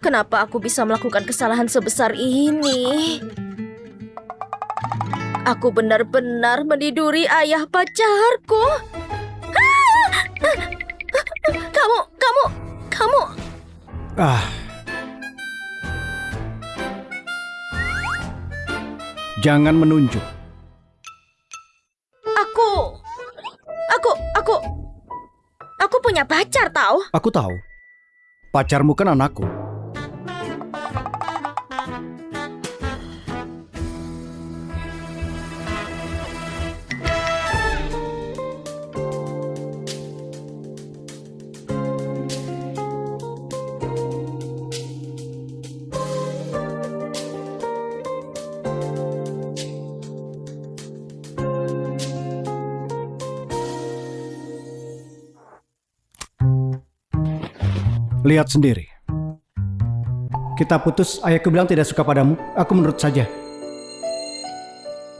Kenapa aku bisa melakukan kesalahan sebesar ini? Aku benar-benar meniduri ayah pacarku. Kamu. Jangan menunjuk. Aku punya pacar, tahu? Aku tahu. Pacarmu kan anakku. Lihat sendiri. Kita putus, ayahku bilang tidak suka padamu. Aku menurut saja.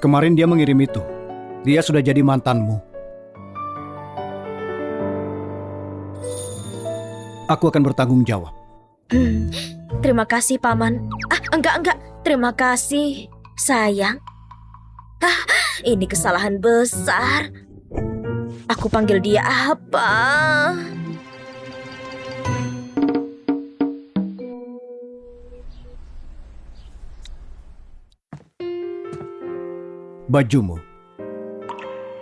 Kemarin dia mengirim itu. Dia sudah jadi mantanmu. Aku akan bertanggung jawab. Terima kasih, Paman. Enggak. Terima kasih, sayang. Ini kesalahan besar. Aku panggil dia apa? Bajumu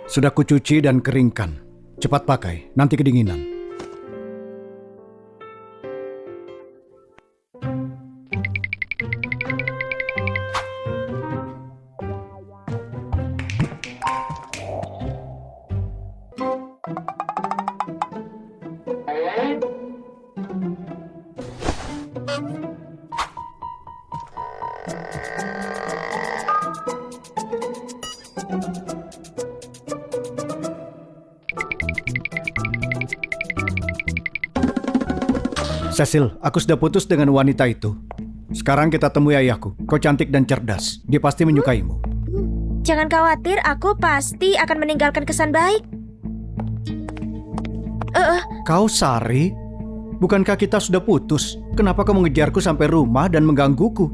sudah kucuci dan keringkan. Cepat pakai, nanti kedinginan. Cecil, aku sudah putus dengan wanita itu. Sekarang kita temui ayahku. Kau cantik dan cerdas. Dia pasti menyukaimu. Jangan khawatir, aku pasti akan meninggalkan kesan baik. Kau Sari? Bukankah kita sudah putus? Kenapa kau mengejarku sampai rumah dan menggangguku?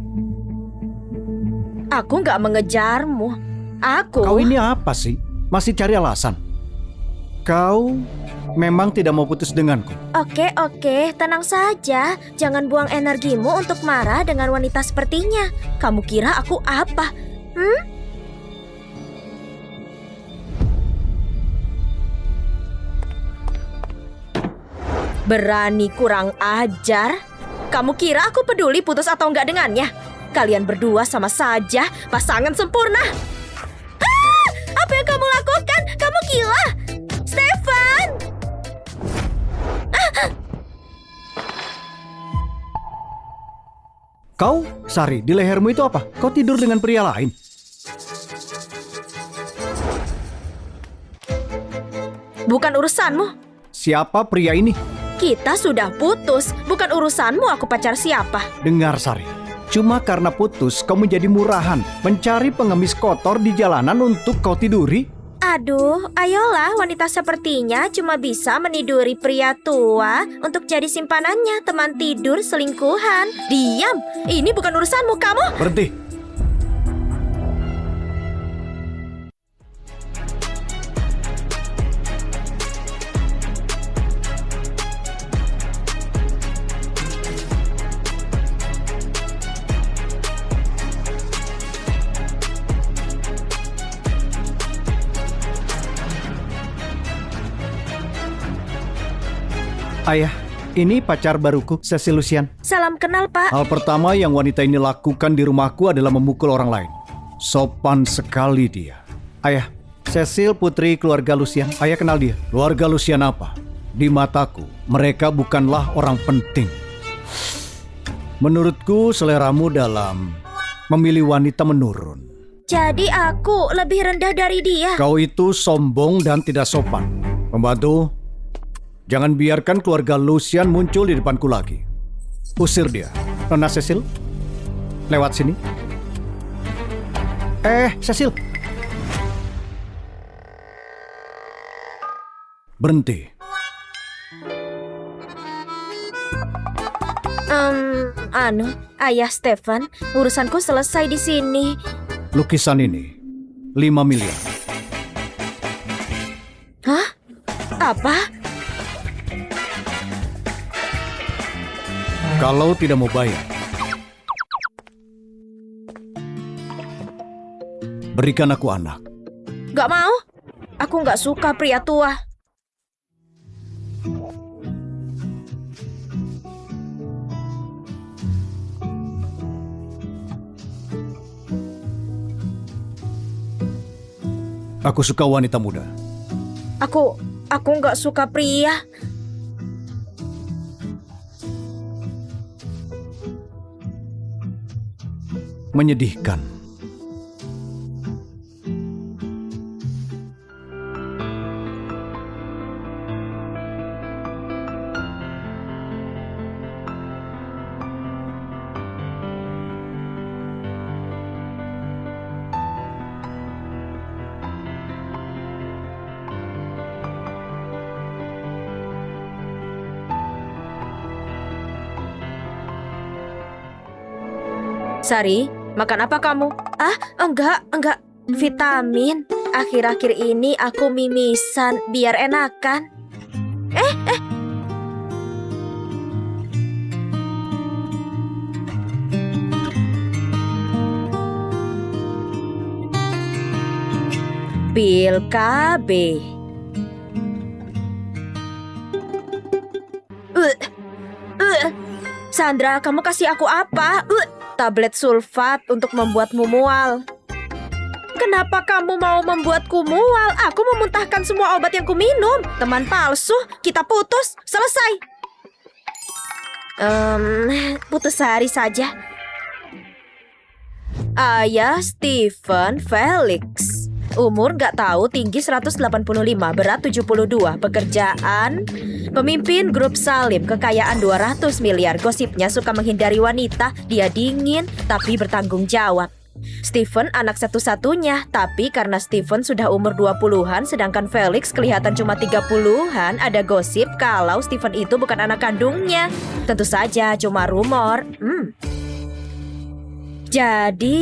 Aku nggak mengejarmu. Kau ini apa sih? Masih cari alasan? Kau memang tidak mau putus denganku. Oke, tenang saja. Jangan buang energimu untuk marah dengan wanita sepertinya. Kamu kira aku apa? Berani kurang ajar? Kamu kira aku peduli putus atau enggak dengannya? Kalian berdua sama saja pasangan sempurna. Apa yang kamu lakukan? Kamu gila! Stefan! Kau, Sari, di lehermu itu apa? Kau tidur dengan pria lain? Bukan urusanmu. Siapa pria ini? Kita sudah putus. Bukan urusanmu aku pacar siapa. Dengar, Sari. Cuma karena putus, kau menjadi murahan. Mencari pengemis kotor di jalanan untuk kau tiduri? Aduh, ayolah, wanita sepertinya cuma bisa meniduri pria tua untuk jadi simpanannya, teman tidur selingkuhan. Diam, ini bukan urusanmu, kamu. Berhenti. Ayah, ini pacar baruku, Cecil Lucian. Salam kenal, Pak. Hal pertama yang wanita ini lakukan di rumahku adalah memukul orang lain. Sopan sekali dia. Ayah, Cecil putri keluarga Lucian. Ayah kenal dia. Keluarga Lucian apa? Di mataku, mereka bukanlah orang penting. Menurutku, seleramu dalam memilih wanita menurun. Jadi aku lebih rendah dari dia. Kau itu sombong dan tidak sopan. Pembantu, jangan biarkan keluarga Lucian muncul di depanku lagi. Usir dia. Nona Cecil, lewat sini. Cecil. Berhenti. Ayah Stephen, urusanku selesai di sini. Lukisan ini 5 miliar. Hah? Apa? Kalau tidak mau bayar, berikan aku anak. Gak mau. Aku gak suka pria tua. Aku suka wanita muda. Aku gak suka pria. Menyedihkan. Sari, makan apa kamu? Enggak. Vitamin. Akhir-akhir ini aku mimisan biar enakan. Pil KB. Sandra, kamu kasih aku apa? Tablet sulfat untuk membuatmu mual. Kenapa kamu mau membuatku mual? Aku memuntahkan semua obat yang kuminum. Teman palsu, kita putus. Selesai. Putus sehari saja. Ayah Stephen Felix. Umur gak tahu, tinggi 185, berat 72, pekerjaan pemimpin grup Salim, kekayaan 200 miliar. Gosipnya suka menghindari wanita, dia dingin tapi bertanggung jawab. Stephen anak satu-satunya, tapi karena Stephen sudah umur 20-an sedangkan Felix kelihatan cuma 30-an, ada gosip kalau Stephen itu bukan anak kandungnya. Tentu saja cuma rumor. Jadi,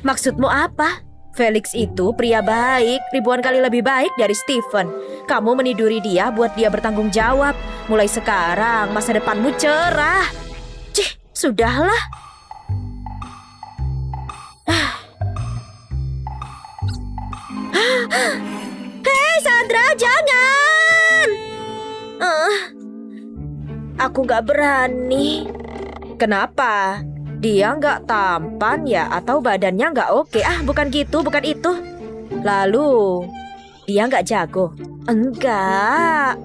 maksudmu apa? Felix itu pria baik, ribuan kali lebih baik dari Stephen. Kamu meniduri dia buat dia bertanggung jawab. Mulai sekarang masa depanmu cerah. Cih, sudahlah. Hei Sandra, jangan! Aku gak berani. Kenapa? Dia nggak tampan ya, atau badannya nggak oke? Bukan gitu, bukan itu. Lalu, dia nggak jago? Enggak.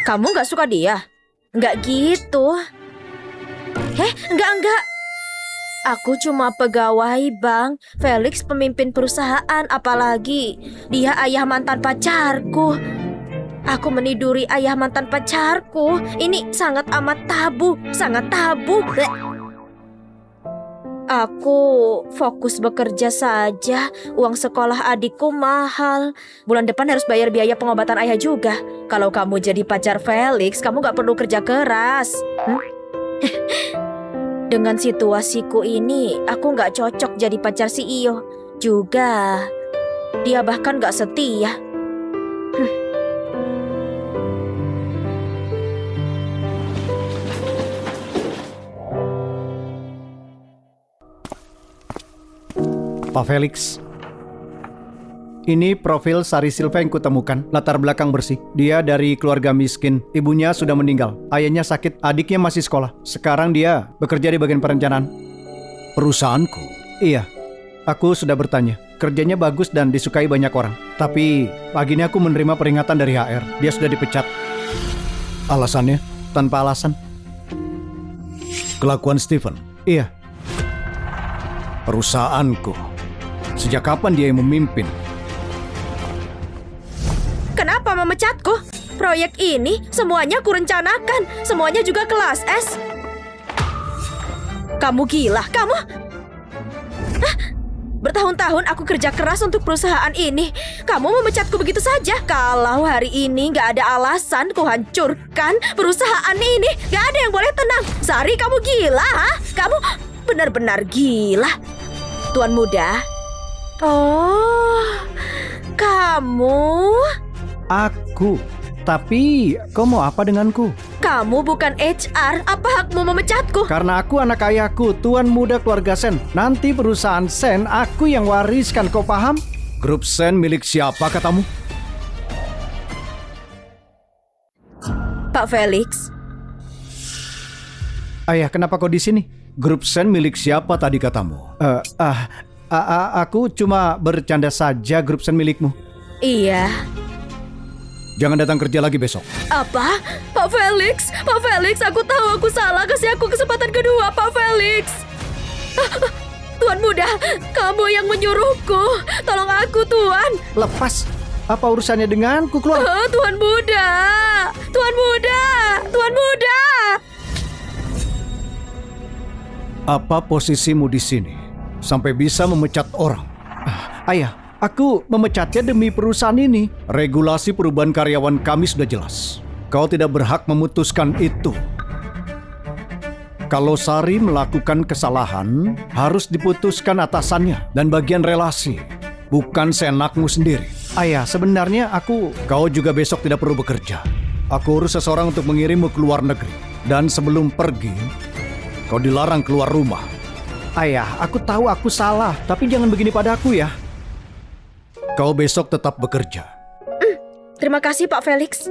Kamu nggak suka dia? Nggak gitu. Enggak. Aku cuma pegawai bank. Felix pemimpin perusahaan, apalagi dia ayah mantan pacarku. Aku meniduri ayah mantan pacarku. Ini sangat amat tabu, sangat tabu. Aku fokus bekerja saja. Uang sekolah adikku mahal. Bulan depan harus bayar biaya pengobatan ayah juga. Kalau kamu jadi pacar Felix, kamu gak perlu kerja keras. Dengan situasiku ini, aku gak cocok jadi pacar CEO. Juga, dia bahkan gak setia. Pak Felix, ini profil Sari Silva yang kutemukan. Latar belakang bersih. Dia dari keluarga miskin. Ibunya sudah meninggal. Ayahnya sakit. Adiknya masih sekolah. Sekarang dia bekerja di bagian perencanaan. Perusahaanku? Iya. Aku sudah bertanya. Kerjanya bagus dan disukai banyak orang. Tapi pagi ini aku menerima peringatan dari HR. Dia sudah dipecat. Alasannya? Tanpa alasan. Kelakuan Stephen? Iya. Perusahaanku. Sejak kapan dia yang memimpin? Kenapa memecatku. Proyek ini semuanya kurencanakan. Semuanya juga kelas S. Kamu gila, kamu? Hah? Bertahun-tahun aku kerja keras untuk perusahaan ini. Kamu memecatku begitu saja. Kalau hari ini nggak ada alasan ku hancurkan perusahaan ini, nggak ada yang boleh tenang. Sari, kamu gila, ha? Kamu benar-benar gila. Tuan muda. Oh, kamu? Aku. Tapi, kau mau apa denganku? Kamu bukan HR. Apa hakmu memecatku? Karena aku anak ayahku, tuan muda keluarga Sen. Nanti perusahaan Sen, aku yang wariskan, kau paham? Grup Sen milik siapa katamu? Pak Felix. Ayah, kenapa kau di sini? Grup Sen milik siapa tadi katamu? Aku cuma bercanda saja, grup Sen milikmu. Iya. Jangan datang kerja lagi besok. Apa? Pak Felix, aku tahu aku salah. Kasih aku kesempatan kedua, Pak Felix. Tuan muda, kamu yang menyuruhku. Tolong aku, Tuan. Lepas. Apa urusannya denganku, keluar? Tuan muda. Apa posisimu di sini? Sampai bisa memecat orang. Ayah, aku memecatnya demi perusahaan ini. Regulasi perubahan karyawan kami sudah jelas. Kau tidak berhak memutuskan itu. Kalau Sari melakukan kesalahan, harus diputuskan atasannya dan bagian relasi, bukan seenakmu sendiri. Ayah, sebenarnya kau juga besok tidak perlu bekerja. Aku urus seseorang untuk mengirimmu ke luar negeri. Dan sebelum pergi, kau dilarang keluar rumah. Ayah, aku tahu aku salah, tapi jangan begini padaku ya. Kau besok tetap bekerja. Terima kasih, Pak Felix.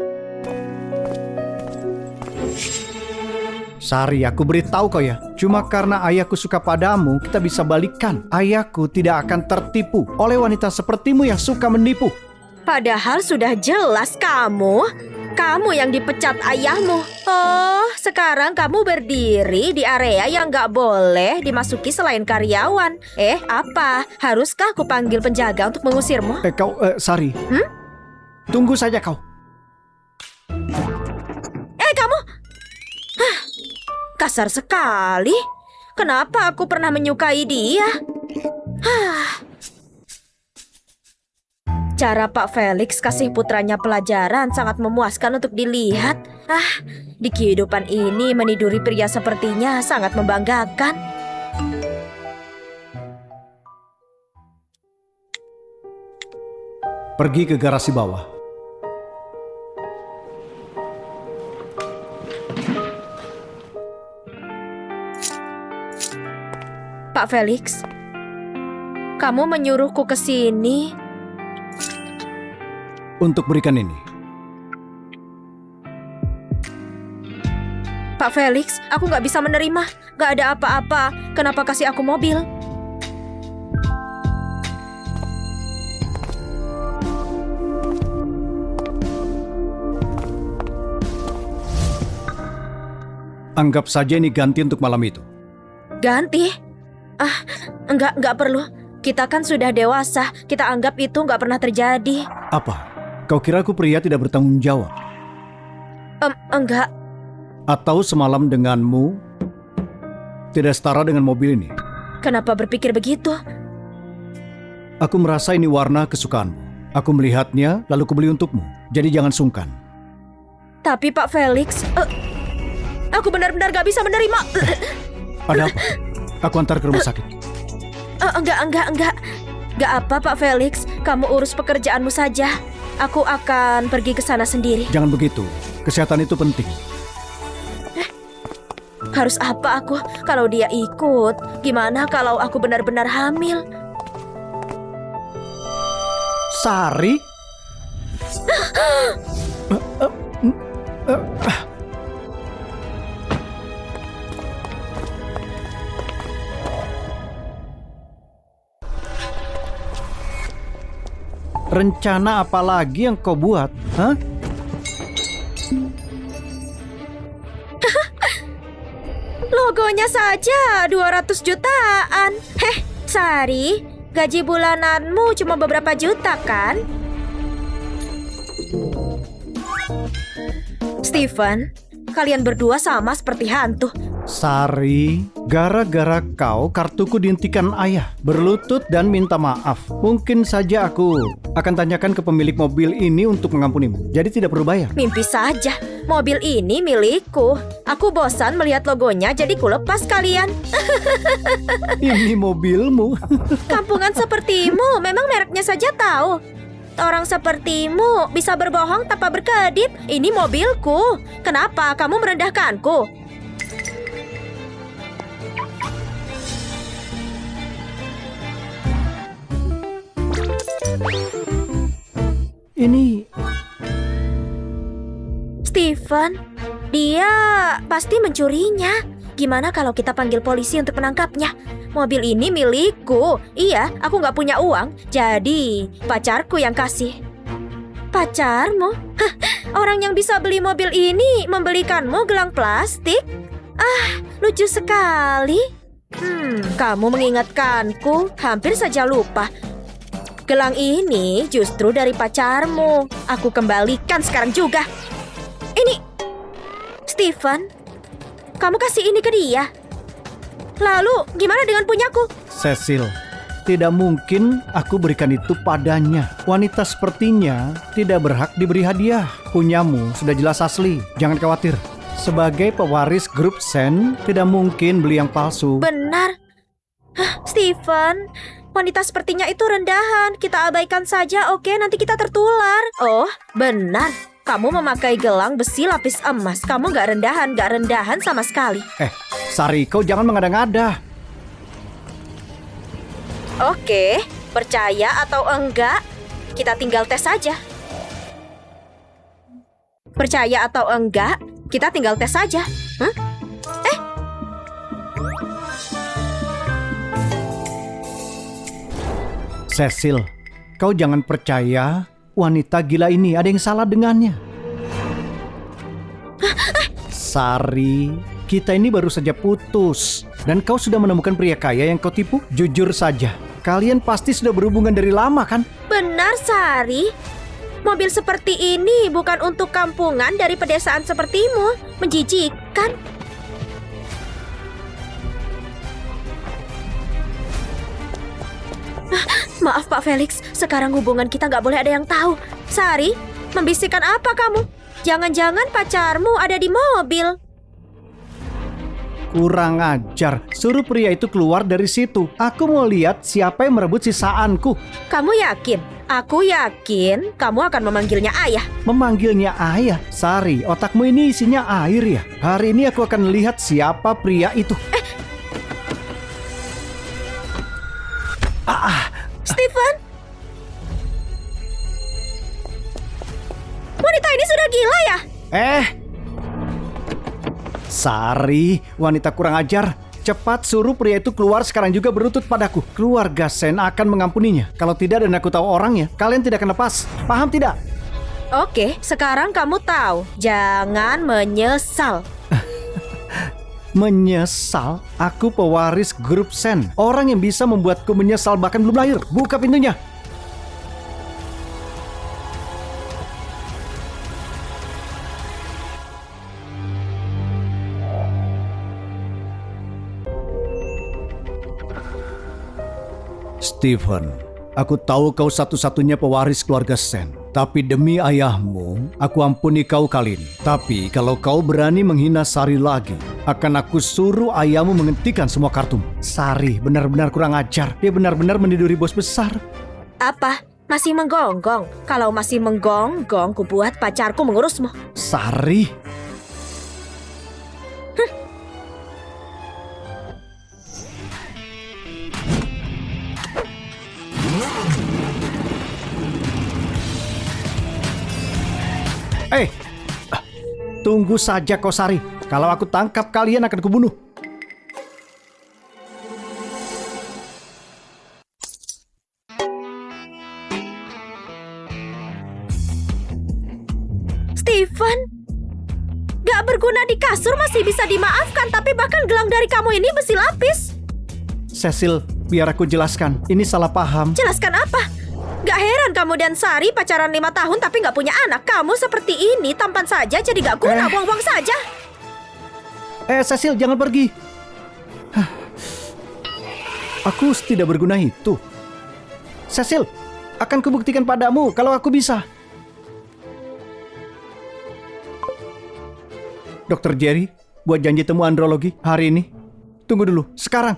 Sari, aku beritahu kau ya. Cuma karena ayahku suka padamu, kita bisa balikan. Ayahku tidak akan tertipu oleh wanita sepertimu yang suka menipu. Padahal sudah jelas kamu yang dipecat ayahmu. Oh, sekarang kamu berdiri di area yang nggak boleh dimasuki selain karyawan. Apa? Haruskah aku panggil penjaga untuk mengusirmu? Sari. Tunggu saja kau. Kamu? Kasar sekali. Kenapa aku pernah menyukai dia? Cara Pak Felix kasih putranya pelajaran sangat memuaskan untuk dilihat. Di kehidupan ini meniduri pria sepertinya sangat membanggakan. Pergi ke garasi bawah. Pak Felix, kamu menyuruhku ke sini untuk berikan ini. Pak Felix, aku nggak bisa menerima. Nggak ada apa-apa. Kenapa kasih aku mobil? Anggap saja ini ganti untuk malam itu. Ganti? Enggak perlu. Kita kan sudah dewasa. Kita anggap itu nggak pernah terjadi. Apa? Kau kira aku pria tidak bertanggung jawab? Enggak. Atau semalam denganmu tidak setara dengan mobil ini? Kenapa berpikir begitu? Aku merasa ini warna kesukaanmu. Aku melihatnya lalu kubeli untukmu. Jadi jangan sungkan. Tapi Pak Felix, aku benar-benar gak bisa menerima. Ada apa? Aku antar ke rumah sakit. Enggak. Gak apa, Pak Felix. Kamu urus pekerjaanmu saja. Aku akan pergi ke sana sendiri. Jangan begitu. Kesehatan itu penting. Harus apa aku kalau dia ikut? Gimana kalau aku benar-benar hamil? Sari? Rencana apa lagi yang kau buat? Hah? Logonya saja 200 jutaan. Sari, gaji bulananmu cuma beberapa juta kan? Steven, kalian berdua sama seperti hantu. Sari, gara-gara kau kartuku dihentikan ayah. Berlutut dan minta maaf. Mungkin saja aku akan tanyakan ke pemilik mobil ini untuk mengampunimu. Jadi tidak perlu bayar. Mimpi saja, mobil ini milikku. Aku bosan melihat logonya, jadi kulepas kalian. Ini mobilmu. Kampungan sepertimu, memang mereknya saja tahu. Orang sepertimu bisa berbohong tanpa berkedip. Ini mobilku. Kenapa kamu merendahkanku? Ini Steven, dia pasti mencurinya. Gimana kalau kita panggil polisi untuk menangkapnya? Mobil ini milikku. Iya, aku nggak punya uang. Jadi, pacarku yang kasih. Pacarmu? Hah, orang yang bisa beli mobil ini membelikanmu gelang plastik? Ah, lucu sekali. Kamu mengingatkanku. Hampir saja lupa. Gelang ini justru dari pacarmu. Aku kembalikan sekarang juga. Ini, Steven, kamu kasih ini ke dia. Lalu, gimana dengan punyaku? Cecil, tidak mungkin aku berikan itu padanya. Wanita sepertinya tidak berhak diberi hadiah. Punyamu sudah jelas asli, jangan khawatir. Sebagai pewaris grup Sen, tidak mungkin beli yang palsu. Benar. Hah, Steven, wanita sepertinya itu rendahan. Kita abaikan saja, oke? Nanti kita tertular. Oh, benar. Kamu memakai gelang besi lapis emas. Kamu gak rendahan sama sekali. Sari, kau jangan mengada-ngada. Oke, percaya atau enggak, kita tinggal tes saja. Percaya atau enggak, kita tinggal tes saja. Cecil, kau jangan percaya wanita gila ini. Ada yang salah dengannya. Sari, kita ini baru saja putus. Dan kau sudah menemukan pria kaya yang kau tipu? Jujur saja, kalian pasti sudah berhubungan dari lama kan? Benar, Sari. Mobil seperti ini bukan untuk kampungan dari pedesaan sepertimu. Menjijikkan. Maaf Pak Felix, sekarang hubungan kita nggak boleh ada yang tahu. Sari, membisikkan apa kamu? Jangan-jangan pacarmu ada di mobil. Kurang ajar, suruh pria itu keluar dari situ. Aku mau lihat siapa yang merebut sisaanku. Kamu yakin? Aku yakin kamu akan memanggilnya ayah. Memanggilnya ayah? Sari, otakmu ini isinya air ya? Hari ini aku akan lihat siapa pria itu. Steven? Wanita ini sudah gila ya? Sari, wanita kurang ajar. Cepat suruh pria itu keluar sekarang juga berlutut padaku. Keluarga Sen akan mengampuninya. Kalau tidak dan aku tahu orangnya, kalian tidak akan lepas. Paham tidak? Oke, sekarang kamu tahu. Jangan menyesal. Menyesal? Aku pewaris grup Sen. Orang yang bisa membuatku menyesal bahkan belum lahir. Buka pintunya. Steven, aku tahu kau satu-satunya pewaris keluarga Sen. Tapi demi ayahmu, aku ampuni kau kali ini. Tapi kalau kau berani menghina Sari lagi, akan aku suruh ayahmu menghentikan semua kartu. Sari benar-benar kurang ajar. Dia benar-benar meniduri bos besar. Apa? Masih menggonggong? Kalau masih menggonggong, ku buat pacarku mengurusmu. Sari. Tunggu saja kau Sari. Kalau aku tangkap kalian akan kubunuh. Steven, gak berguna di kasur masih bisa dimaafkan, tapi bahkan gelang dari kamu ini besi lapis. Cecil, biar aku jelaskan. Ini salah paham. Jelaskan apa? Gak heran kamu dan Sari pacaran 5 tahun tapi gak punya anak. Kamu seperti ini, tampan saja jadi gak guna, buang-buang saja. Cecil, jangan pergi. Aku tidak berguna itu. Cecil, akan kubuktikan padamu kalau aku bisa. Dokter Jerry, buat janji temu andrologi hari ini. Tunggu dulu, sekarang.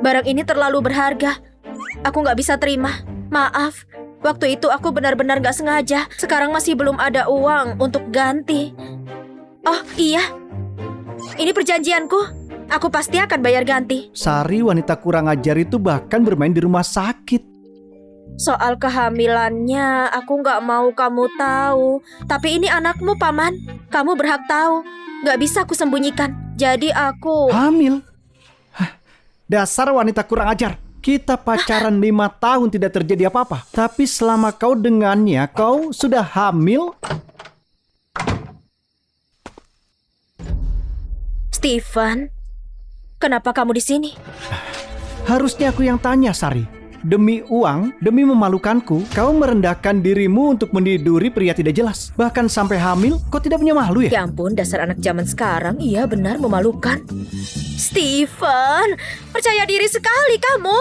Barang ini terlalu berharga. Aku gak bisa terima. Maaf, waktu itu aku benar-benar gak sengaja. Sekarang masih belum ada uang untuk ganti. Oh iya, ini perjanjianku. Aku pasti akan bayar ganti. Sari, wanita kurang ajar itu bahkan bermain di rumah sakit. Soal kehamilannya, aku gak mau kamu tahu. Tapi ini anakmu, Paman. Kamu berhak tahu. Gak bisa aku sembunyikan. Jadi aku... Hamil? Dasar wanita kurang ajar. Kita pacaran 5 tahun tidak terjadi apa-apa. Tapi selama kau dengannya, kau sudah hamil? Stephen, kenapa kamu di sini? Harusnya aku yang tanya, Sari. Demi uang, demi memalukanku, kau merendahkan dirimu untuk meniduri pria tidak jelas. Bahkan sampai hamil, kau tidak punya malu ya? Ya ampun, dasar anak zaman sekarang. Iya benar memalukan. Stephen, percaya diri sekali kamu.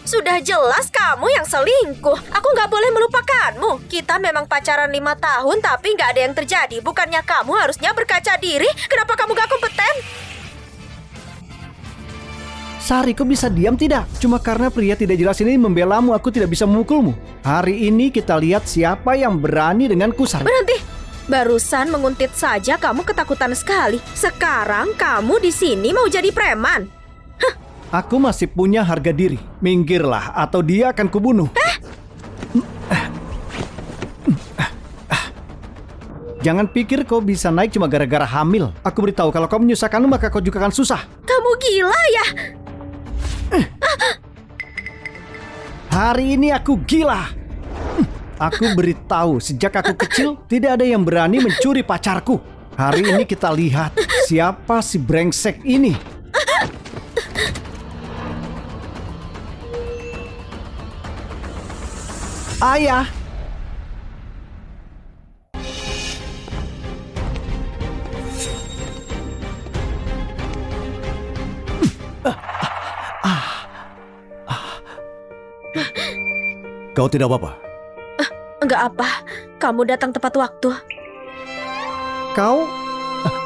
Sudah jelas kamu yang selingkuh. Aku gak boleh melupakanmu. Kita memang pacaran 5 tahun tapi gak ada yang terjadi. Bukannya kamu harusnya berkaca diri? Kenapa kamu gak kompeten? Sari, kau bisa diam tidak? Cuma karena pria tidak jelas ini membelamu, aku tidak bisa memukulmu. Hari ini kita lihat siapa yang berani denganku, Sari. Berhenti. Barusan menguntit saja kamu ketakutan sekali. Sekarang kamu di sini mau jadi preman. Aku masih punya harga diri. Minggirlah atau dia akan kubunuh. Jangan pikir kau bisa naik cuma gara-gara hamil. Aku beritahu kalau kau menyusahkanmu maka kau juga akan susah. Kamu gila ya? Hari ini aku gila. Aku beritahu sejak aku kecil tidak ada yang berani mencuri pacarku. Hari ini kita lihat siapa si brengsek ini. Ayah. Kau tidak apa-apa? Enggak apa, kamu datang tepat waktu. Kau,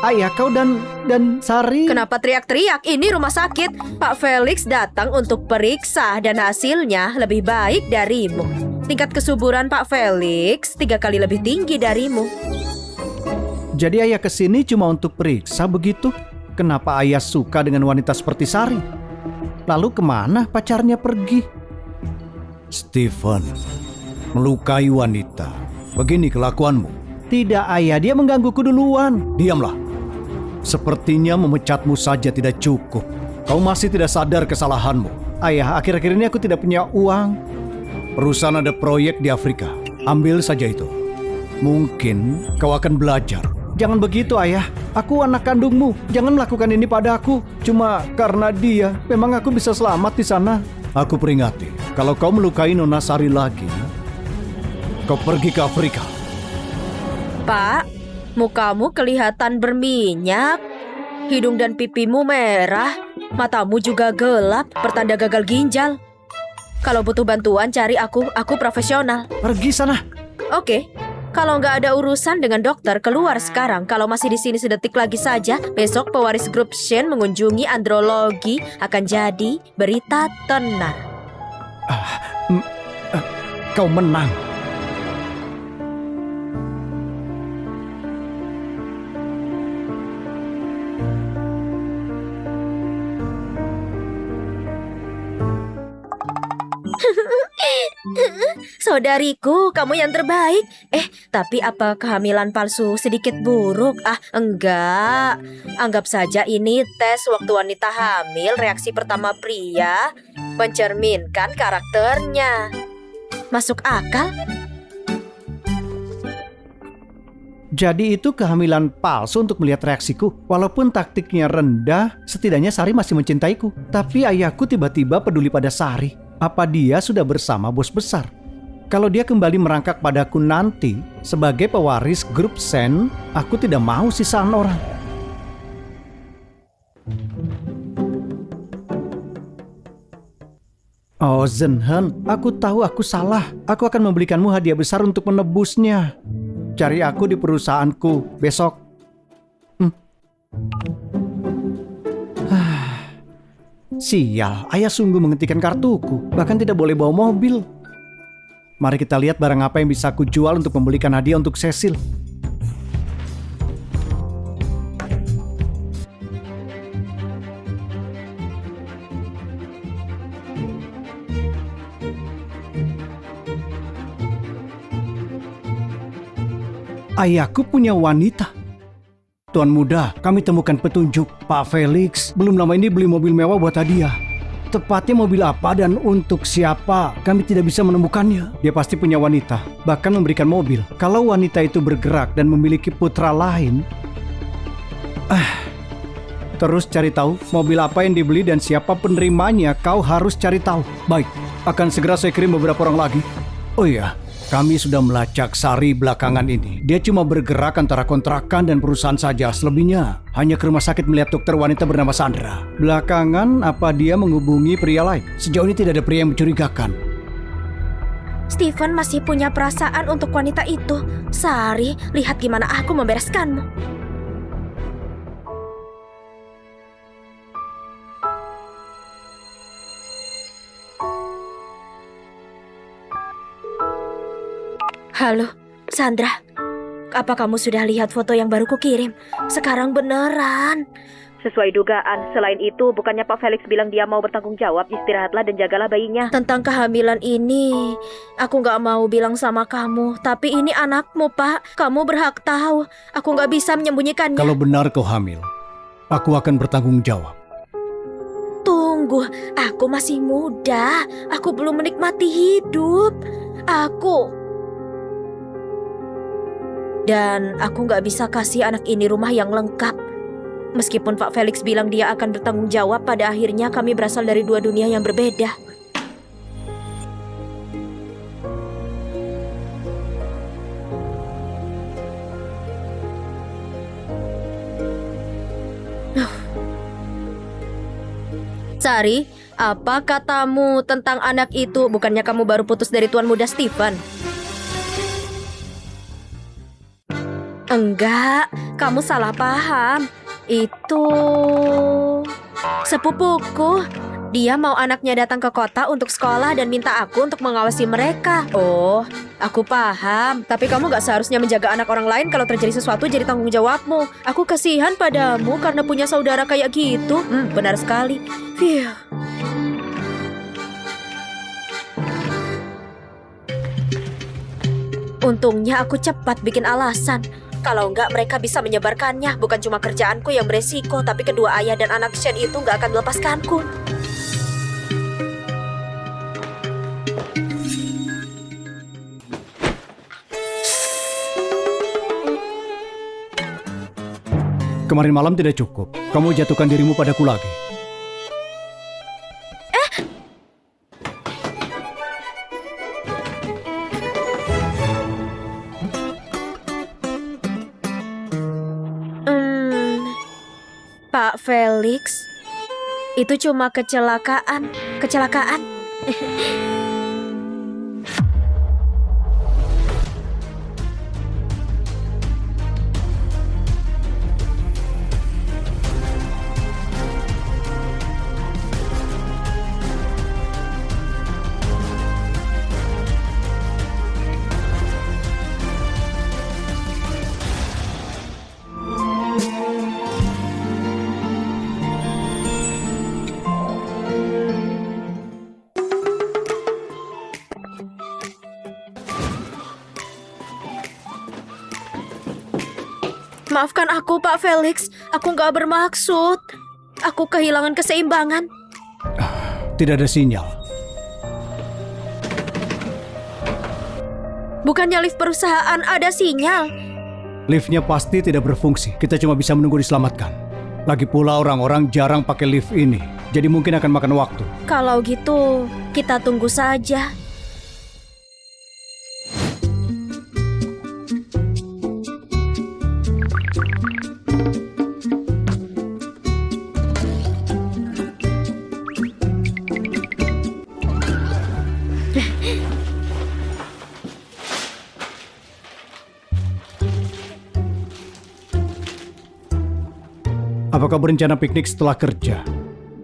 ayah kau dan Sari. Kenapa teriak-teriak? Ini rumah sakit. Pak Felix datang untuk periksa dan hasilnya lebih baik darimu. Tingkat kesuburan Pak Felix 3 kali lebih tinggi darimu. Jadi ayah kesini cuma untuk periksa begitu? Kenapa ayah suka dengan wanita seperti Sari? Lalu kemana pacarnya pergi? Stephen, melukai wanita. Begini kelakuanmu. Tidak ayah, dia menggangguku duluan. Diamlah. Sepertinya memecatmu saja tidak cukup. Kau masih tidak sadar kesalahanmu. Ayah, akhir-akhir ini aku tidak punya uang. Perusahaan ada proyek di Afrika. Ambil saja itu. Mungkin kau akan belajar. Jangan begitu ayah. Aku anak kandungmu. Jangan melakukan ini pada aku. Cuma karena dia, memang aku bisa selamat di sana. Aku peringati, kalau kau melukai Nona Sari lagi, kau pergi ke Afrika. Pak, mukamu kelihatan berminyak. Hidung dan pipimu merah. Matamu juga gelap, pertanda gagal ginjal. Kalau butuh bantuan cari aku profesional. Pergi sana. Oke, kalau nggak ada urusan dengan dokter, keluar sekarang. Kalau masih di sini sedetik lagi saja, besok pewaris grup Shen mengunjungi andrologi akan jadi berita tenar. Kau menang. Saudariku, kamu yang terbaik. Tapi apa kehamilan palsu sedikit buruk? Enggak. Anggap saja ini tes waktu wanita hamil. Reaksi pertama pria mencerminkan karakternya. Masuk akal? Jadi itu kehamilan palsu untuk melihat reaksiku. Walaupun taktiknya rendah, setidaknya Sari masih mencintaiku. Tapi ayahku tiba-tiba peduli pada Sari. Apa dia sudah bersama bos besar? Kalau dia kembali merangkak padaku nanti sebagai pewaris grup Sen, aku tidak mau sisaan orang. Oh Zenhen, aku tahu aku salah. Aku akan membelikanmu hadiah besar untuk menebusnya. Cari aku di perusahaanku besok. Sial, ayah sungguh menghentikan kartuku. Bahkan tidak boleh bawa mobil. Mari kita lihat barang apa yang bisa aku jual untuk membelikan hadiah untuk Cecil. Ayahku punya wanita. Tuan muda, kami temukan petunjuk. Pak Felix belum lama ini beli mobil mewah buat hadiah. Tepatnya mobil apa dan untuk siapa, kami tidak bisa menemukannya. Dia pasti punya wanita, bahkan memberikan mobil. Kalau wanita itu bergerak dan memiliki putra lain, terus cari tahu mobil apa yang dibeli dan siapa penerimanya. Kau harus cari tahu. Baik, akan segera saya kirim beberapa orang lagi. Oh iya, kami sudah melacak Sari belakangan ini. Dia cuma bergerak antara kontrakan dan perusahaan saja. Selebihnya hanya ke rumah sakit melihat dokter wanita bernama Sandra. Belakangan apa dia menghubungi pria lain? Sejauh ini tidak ada pria yang mencurigakan. Steven masih punya perasaan untuk wanita itu. Sari, lihat gimana aku membereskanmu. Halo, Sandra. Apa kamu sudah lihat foto yang baru kukirim? Sekarang beneran. Sesuai dugaan, selain itu bukannya Pak Felix bilang dia mau bertanggung jawab, istirahatlah dan jagalah bayinya. Tentang kehamilan ini, aku gak mau bilang sama kamu. Tapi ini anakmu, Pak. Kamu berhak tahu. Aku gak bisa menyembunyikannya. Kalau benar kau hamil, aku akan bertanggung jawab. Tunggu, aku masih muda. Aku belum menikmati hidup. Dan aku gak bisa kasih anak ini rumah yang lengkap. Meskipun Pak Felix bilang dia akan bertanggung jawab, pada akhirnya kami berasal dari dua dunia yang berbeda. Sari, apa katamu tentang anak itu? Bukannya kamu baru putus dari tuan muda Steven? Enggak, kamu salah paham. Itu sepupuku. Dia mau anaknya datang ke kota untuk sekolah dan minta aku untuk mengawasi mereka. Oh, aku paham. Tapi kamu gak seharusnya menjaga anak orang lain. Kalau terjadi sesuatu jadi tanggung jawabmu. Aku kasihan padamu karena punya saudara kayak gitu. Benar sekali. Phew. Untungnya aku cepat bikin alasan. Kalau enggak, mereka bisa menyebarkannya. Bukan cuma kerjaanku yang beresiko, tapi kedua ayah dan anak Shen itu enggak akan melepaskanku. Kemarin malam tidak cukup. Kamu jatuhkan dirimu padaku lagi. Pak Felix, itu cuma kecelakaan. Maafkan aku, Pak Felix. Aku nggak bermaksud. Aku kehilangan keseimbangan. Tidak ada sinyal. Bukannya lift perusahaan ada sinyal. Liftnya pasti tidak berfungsi. Kita cuma bisa menunggu diselamatkan. Lagi pula orang-orang jarang pakai lift ini. Jadi mungkin akan makan waktu. Kalau gitu, kita tunggu saja. Apakah berencana piknik setelah kerja?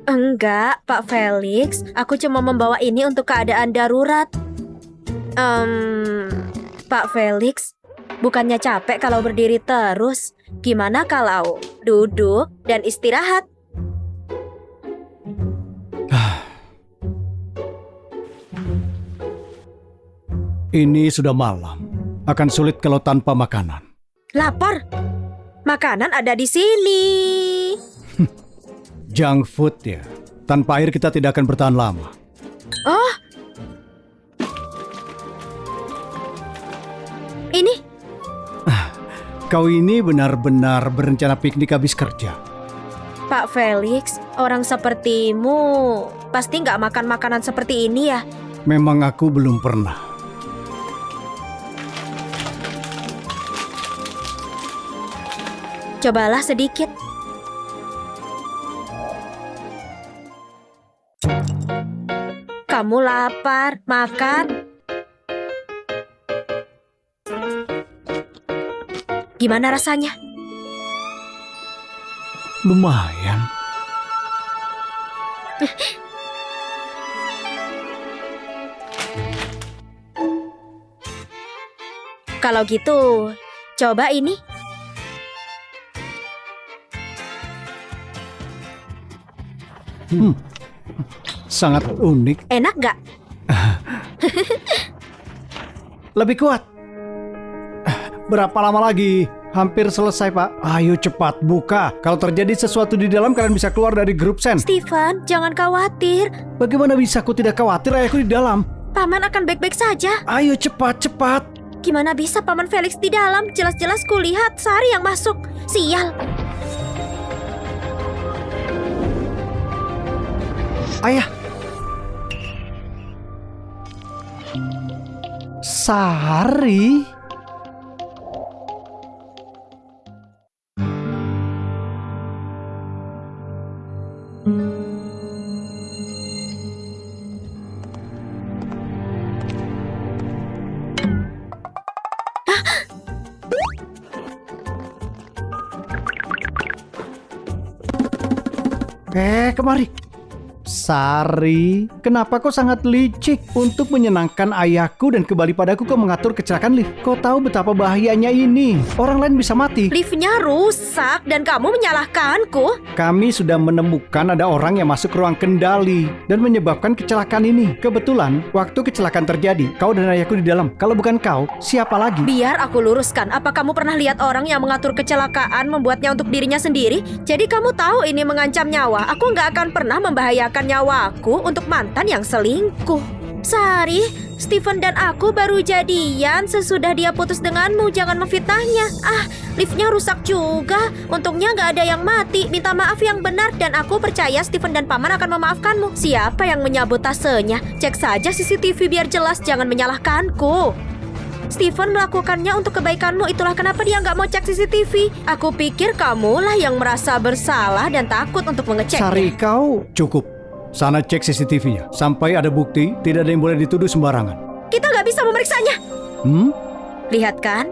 Enggak, Pak Felix. Aku cuma membawa ini untuk keadaan darurat. Pak Felix, bukannya capek kalau berdiri terus? Gimana kalau duduk dan istirahat? Ini sudah malam. Akan sulit kalau tanpa makanan. Lapar? Makanan ada di sini. Junk food ya. Tanpa air kita tidak akan bertahan lama. Oh, ini Kau ini benar-benar berencana piknik habis kerja. Pak Felix, orang sepertimu pasti nggak makan makanan seperti ini ya? Memang aku belum pernah. Cobalah sedikit. Kamu lapar, makan. Gimana rasanya? Lumayan. Kalau gitu, coba ini. Sangat unik. Enak nggak? Lebih kuat. Berapa lama lagi? Hampir selesai, Pak. Ayo cepat buka. Kalau terjadi sesuatu di dalam, kalian bisa keluar dari grup sen. Stephen, jangan khawatir. Bagaimana bisa aku tidak khawatir? Ayahku di dalam. Paman akan baik-baik saja. Ayo cepat. Gimana bisa Paman Felix di dalam? Jelas-jelas kulihat Sari yang masuk. Sial. Ayah. Sari. Kemari. Sari, kenapa kau sangat licik? Untuk menyenangkan ayahku dan kembali padaku kau mengatur kecelakaan lift. Kau tahu betapa bahayanya ini. Orang lain bisa mati. Liftnya rusak dan kamu menyalahkanku. Kami sudah menemukan ada orang yang masuk ruang kendali dan menyebabkan kecelakaan ini. Kebetulan, waktu kecelakaan terjadi, kau dan ayahku di dalam. Kalau bukan kau, siapa lagi? Biar aku luruskan. Apa kamu pernah lihat orang yang mengatur kecelakaan membuatnya untuk dirinya sendiri? Jadi kamu tahu ini mengancam nyawa. Aku nggak akan pernah membahayakan nyawaku untuk mantan yang selingkuh. Sari, Stephen dan aku baru jadian sesudah dia putus denganmu. Jangan memfitnahnya. Liftnya rusak juga. Untungnya nggak ada yang mati. Minta maaf yang benar dan aku percaya Stephen dan Paman akan memaafkanmu. Siapa yang menyabotasinya? Cek saja CCTV biar jelas. Jangan menyalahkanku. Stephen melakukannya untuk kebaikanmu. Itulah kenapa dia nggak mau cek CCTV. Aku pikir kamulah yang merasa bersalah dan takut untuk mengeceknya. Sari, kau cukup. Sana cek CCTV-nya. Sampai ada bukti, tidak ada yang boleh dituduh sembarangan. Kita nggak bisa memeriksanya. Lihat kan?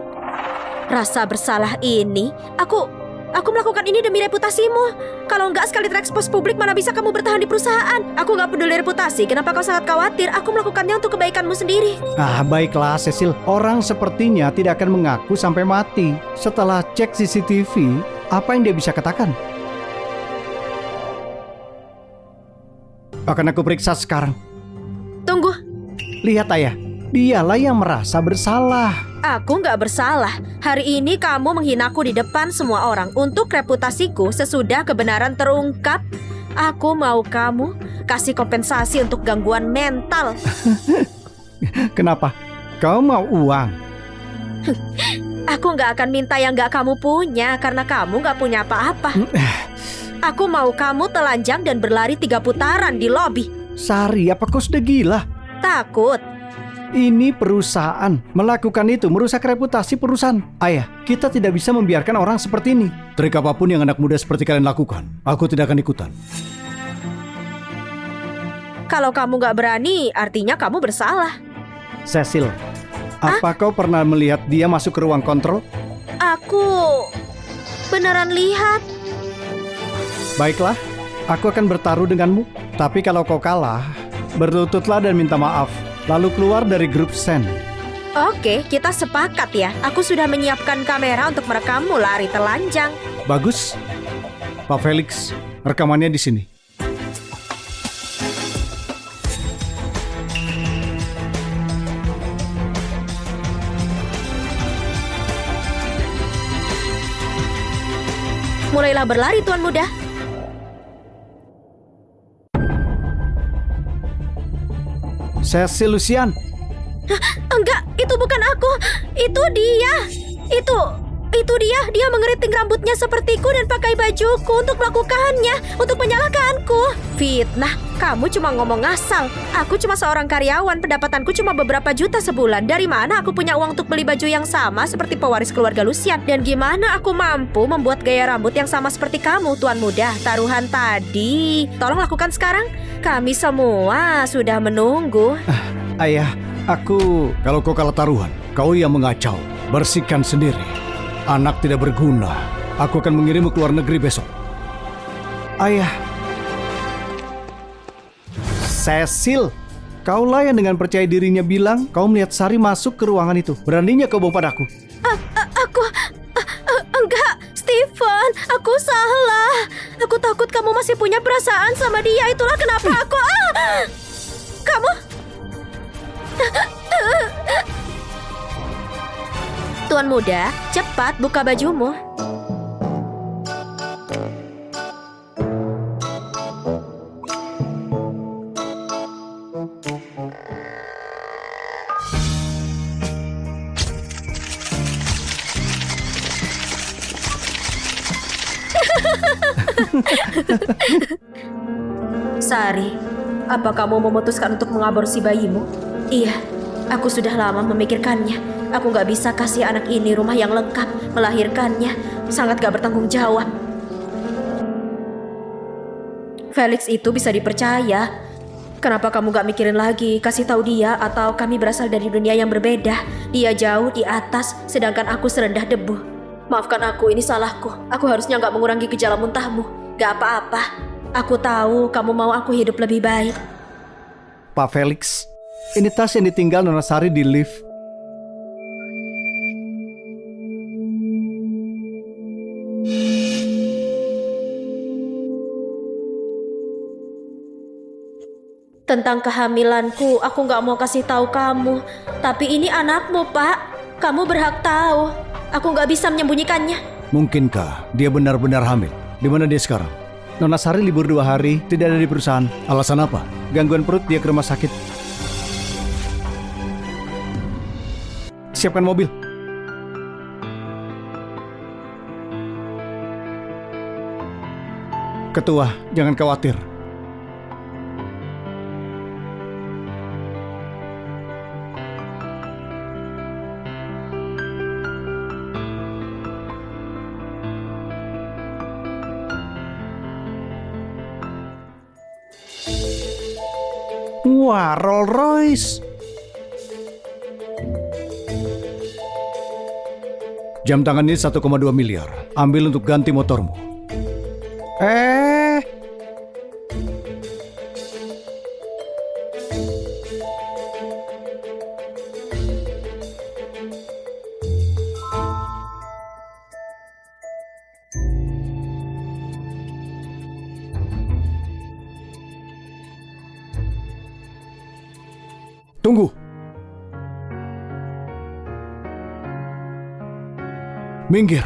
Rasa bersalah ini. Aku melakukan ini demi reputasimu. Kalau nggak sekali terekspos publik, mana bisa kamu bertahan di perusahaan? Aku nggak peduli reputasi. Kenapa kau sangat khawatir? Aku melakukannya untuk kebaikanmu sendiri. Baiklah Cecil. Orang sepertinya tidak akan mengaku sampai mati. Setelah cek CCTV, apa yang dia bisa katakan? Akan aku periksa sekarang. Tunggu. Lihat ayah, dialah yang merasa bersalah. Aku nggak bersalah. Hari ini kamu menghinaku di depan semua orang. Untuk reputasiku sesudah kebenaran terungkap, aku mau kamu kasih kompensasi untuk gangguan mental. Kenapa? Kau mau uang? Aku nggak akan minta yang nggak kamu punya karena kamu nggak punya apa-apa. Aku mau kamu telanjang dan berlari 3 putaran di lobi. Sari, apa kau sudah gila? Takut? Ini perusahaan. Melakukan itu merusak reputasi perusahaan. Ayah, kita tidak bisa membiarkan orang seperti ini. Trik apapun yang anak muda seperti kalian lakukan, aku tidak akan ikutan. Kalau kamu nggak berani, artinya kamu bersalah. Cecil, apa kau pernah melihat dia masuk ke ruang kontrol? Aku beneran lihat. Baiklah, aku akan bertaruh denganmu. Tapi kalau kau kalah, berlututlah dan minta maaf. Lalu keluar dari grup Sen. Oke, kita sepakat ya. Aku sudah menyiapkan kamera untuk merekammu lari telanjang. Bagus. Pak Felix, rekamannya di sini. Mulailah berlari, Tuan Muda. Cecil Lucian. Enggak, itu bukan aku. Itu dia. Itu dia. Dia mengeriting rambutnya sepertiku dan pakai bajuku untuk melakukannya, untuk menyalahkanku. Fitnah, kamu cuma ngomong ngasal. Aku cuma seorang karyawan, pendapatanku cuma beberapa juta sebulan. Dari mana aku punya uang untuk beli baju yang sama seperti pewaris keluarga Lucian? Dan gimana aku mampu membuat gaya rambut yang sama seperti kamu, Tuan Muda? Taruhan tadi. Tolong lakukan sekarang. Kami semua sudah menunggu. Ayah, kalau kau kalah taruhan, kau yang mengacau. Bersihkan sendiri. Anak tidak berguna. Aku akan mengirimmu ke luar negeri besok. Ayah. Cecil, kaulah yang dengan percaya dirinya bilang kau melihat Sari masuk ke ruangan itu. Beraninya kau bohong padaku. Enggak, Stephen, aku salah. Aku takut kamu masih punya perasaan sama dia. Itulah kenapa aku... Kamu... Tuan Muda, cepat buka bajumu. Sari, apa kamu memutuskan untuk mengaborsi bayimu? Iya, aku sudah lama memikirkannya. Aku gak bisa kasih anak ini rumah yang lengkap. Melahirkannya sangat gak bertanggung jawab. Felix itu bisa dipercaya. Kenapa kamu gak mikirin lagi? Kasih tahu dia atau kami berasal dari dunia yang berbeda. Dia jauh di atas, sedangkan aku serendah debu. Maafkan aku, ini salahku. Aku harusnya gak mengurangi gejala muntahmu. Gak apa-apa. Aku tahu kamu mau aku hidup lebih baik. Pak Felix, ini tas yang ditinggal Nona Sari di lift. Tentang kehamilanku, aku gak mau kasih tahu kamu. Tapi ini anakmu, Pak. Kamu berhak tahu. Aku gak bisa menyembunyikannya. Mungkinkah dia benar-benar hamil? Di mana dia sekarang? Nona Sari libur 2 hari, tidak ada di perusahaan. Alasan apa? Gangguan perut, dia ke rumah sakit. Siapkan mobil. Ketua, jangan khawatir. Wah, Rolls Royce. Jam tangan ini 1,2 miliar. Ambil untuk ganti motormu. Tunggu. Minggir.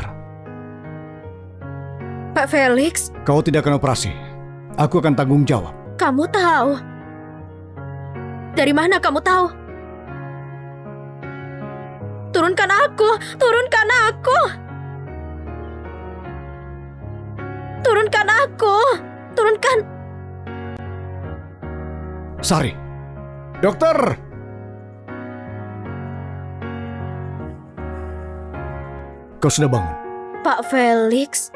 Pak Felix, Kau tidak akan operasi. Aku akan tanggung jawab. kamu tahu? Dari mana kamu tahu? Turunkan aku! Turunkan aku! Turunkan aku! Turunkan! Sari! Dokter! Kau sudah bangun? Pak Felix.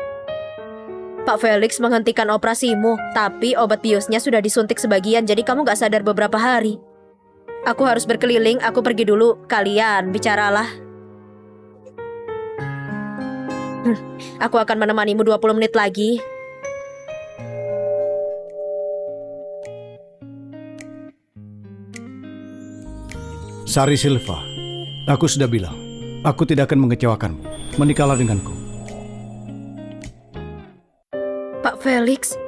Pak Felix menghentikan operasimu, tapi obat biusnya sudah disuntik sebagian, jadi kamu gak sadar beberapa hari. Aku harus berkeliling, aku pergi dulu. Kalian bicaralah. Aku akan menemanimu 20 menit lagi. Sari Silva, aku sudah bilang, aku tidak akan mengecewakanmu. Menikahlah denganku. Pak Felix,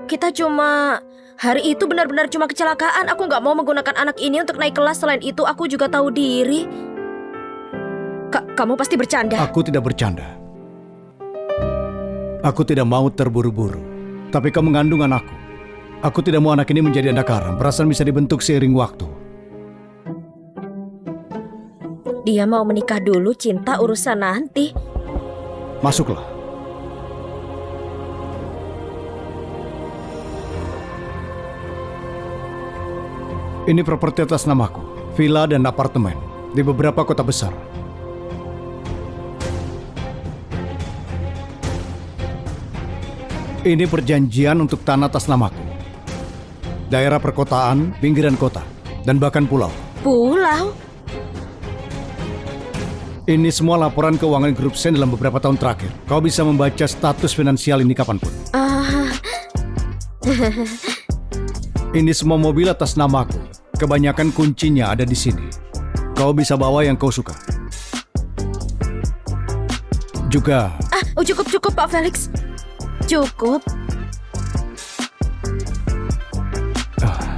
kita cuma... Hari itu benar-benar cuma kecelakaan. Aku gak mau menggunakan anak ini untuk naik kelas. Selain itu, aku juga tahu diri. Kamu pasti bercanda. Aku tidak bercanda. Aku tidak mau terburu-buru. Tapi kau mengandung anakku. Aku tidak mau anak ini menjadi anak haram. Perasaan bisa dibentuk seiring waktu. Dia mau menikah dulu, cinta urusan nanti. Masuklah. Ini properti atas namaku. Villa dan apartemen di beberapa kota besar. Ini perjanjian untuk tanah atas namaku. Daerah perkotaan, pinggiran kota, dan bahkan pulau. Pulau? Ini semua laporan keuangan grup Sen dalam beberapa tahun terakhir. Kau bisa membaca status finansial ini kapanpun. Ini semua mobil atas namaku. Kebanyakan kuncinya ada di sini. Kau bisa bawa yang kau suka. Juga... Cukup Pak Felix. Cukup.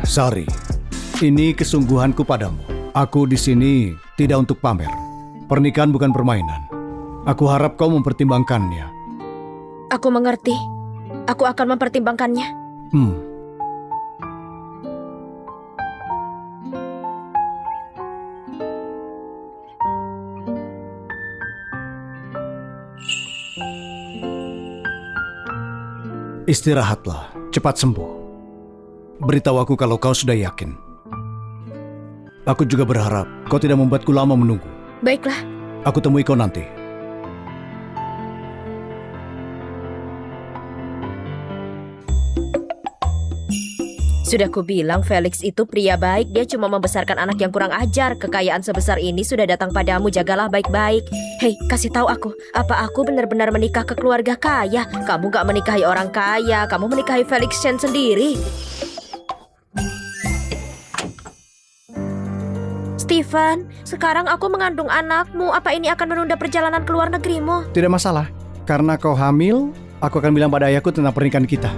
Sari, ini kesungguhanku padamu. Aku di sini tidak untuk pamer. Pernikahan bukan permainan. Aku harap kau mempertimbangkannya. Aku mengerti. Aku akan mempertimbangkannya. Istirahatlah, cepat sembuh. Beritahu aku kalau kau sudah yakin. Aku juga berharap kau tidak membuatku lama menunggu. Baiklah. Aku temui kau nanti. Sudah kubilang Felix itu pria baik. Dia cuma membesarkan anak yang kurang ajar. Kekayaan sebesar ini sudah datang padamu. Jagalah baik-baik. Hei, kasih tahu aku. Apa aku benar-benar menikah ke keluarga kaya? Kamu gak menikahi orang kaya. Kamu menikahi Felix Chen sendiri. Stephen, sekarang aku mengandung anakmu. Apa ini akan menunda perjalanan ke luar negerimu? Tidak masalah. Karena kau hamil, aku akan bilang pada ayahku tentang pernikahan kita.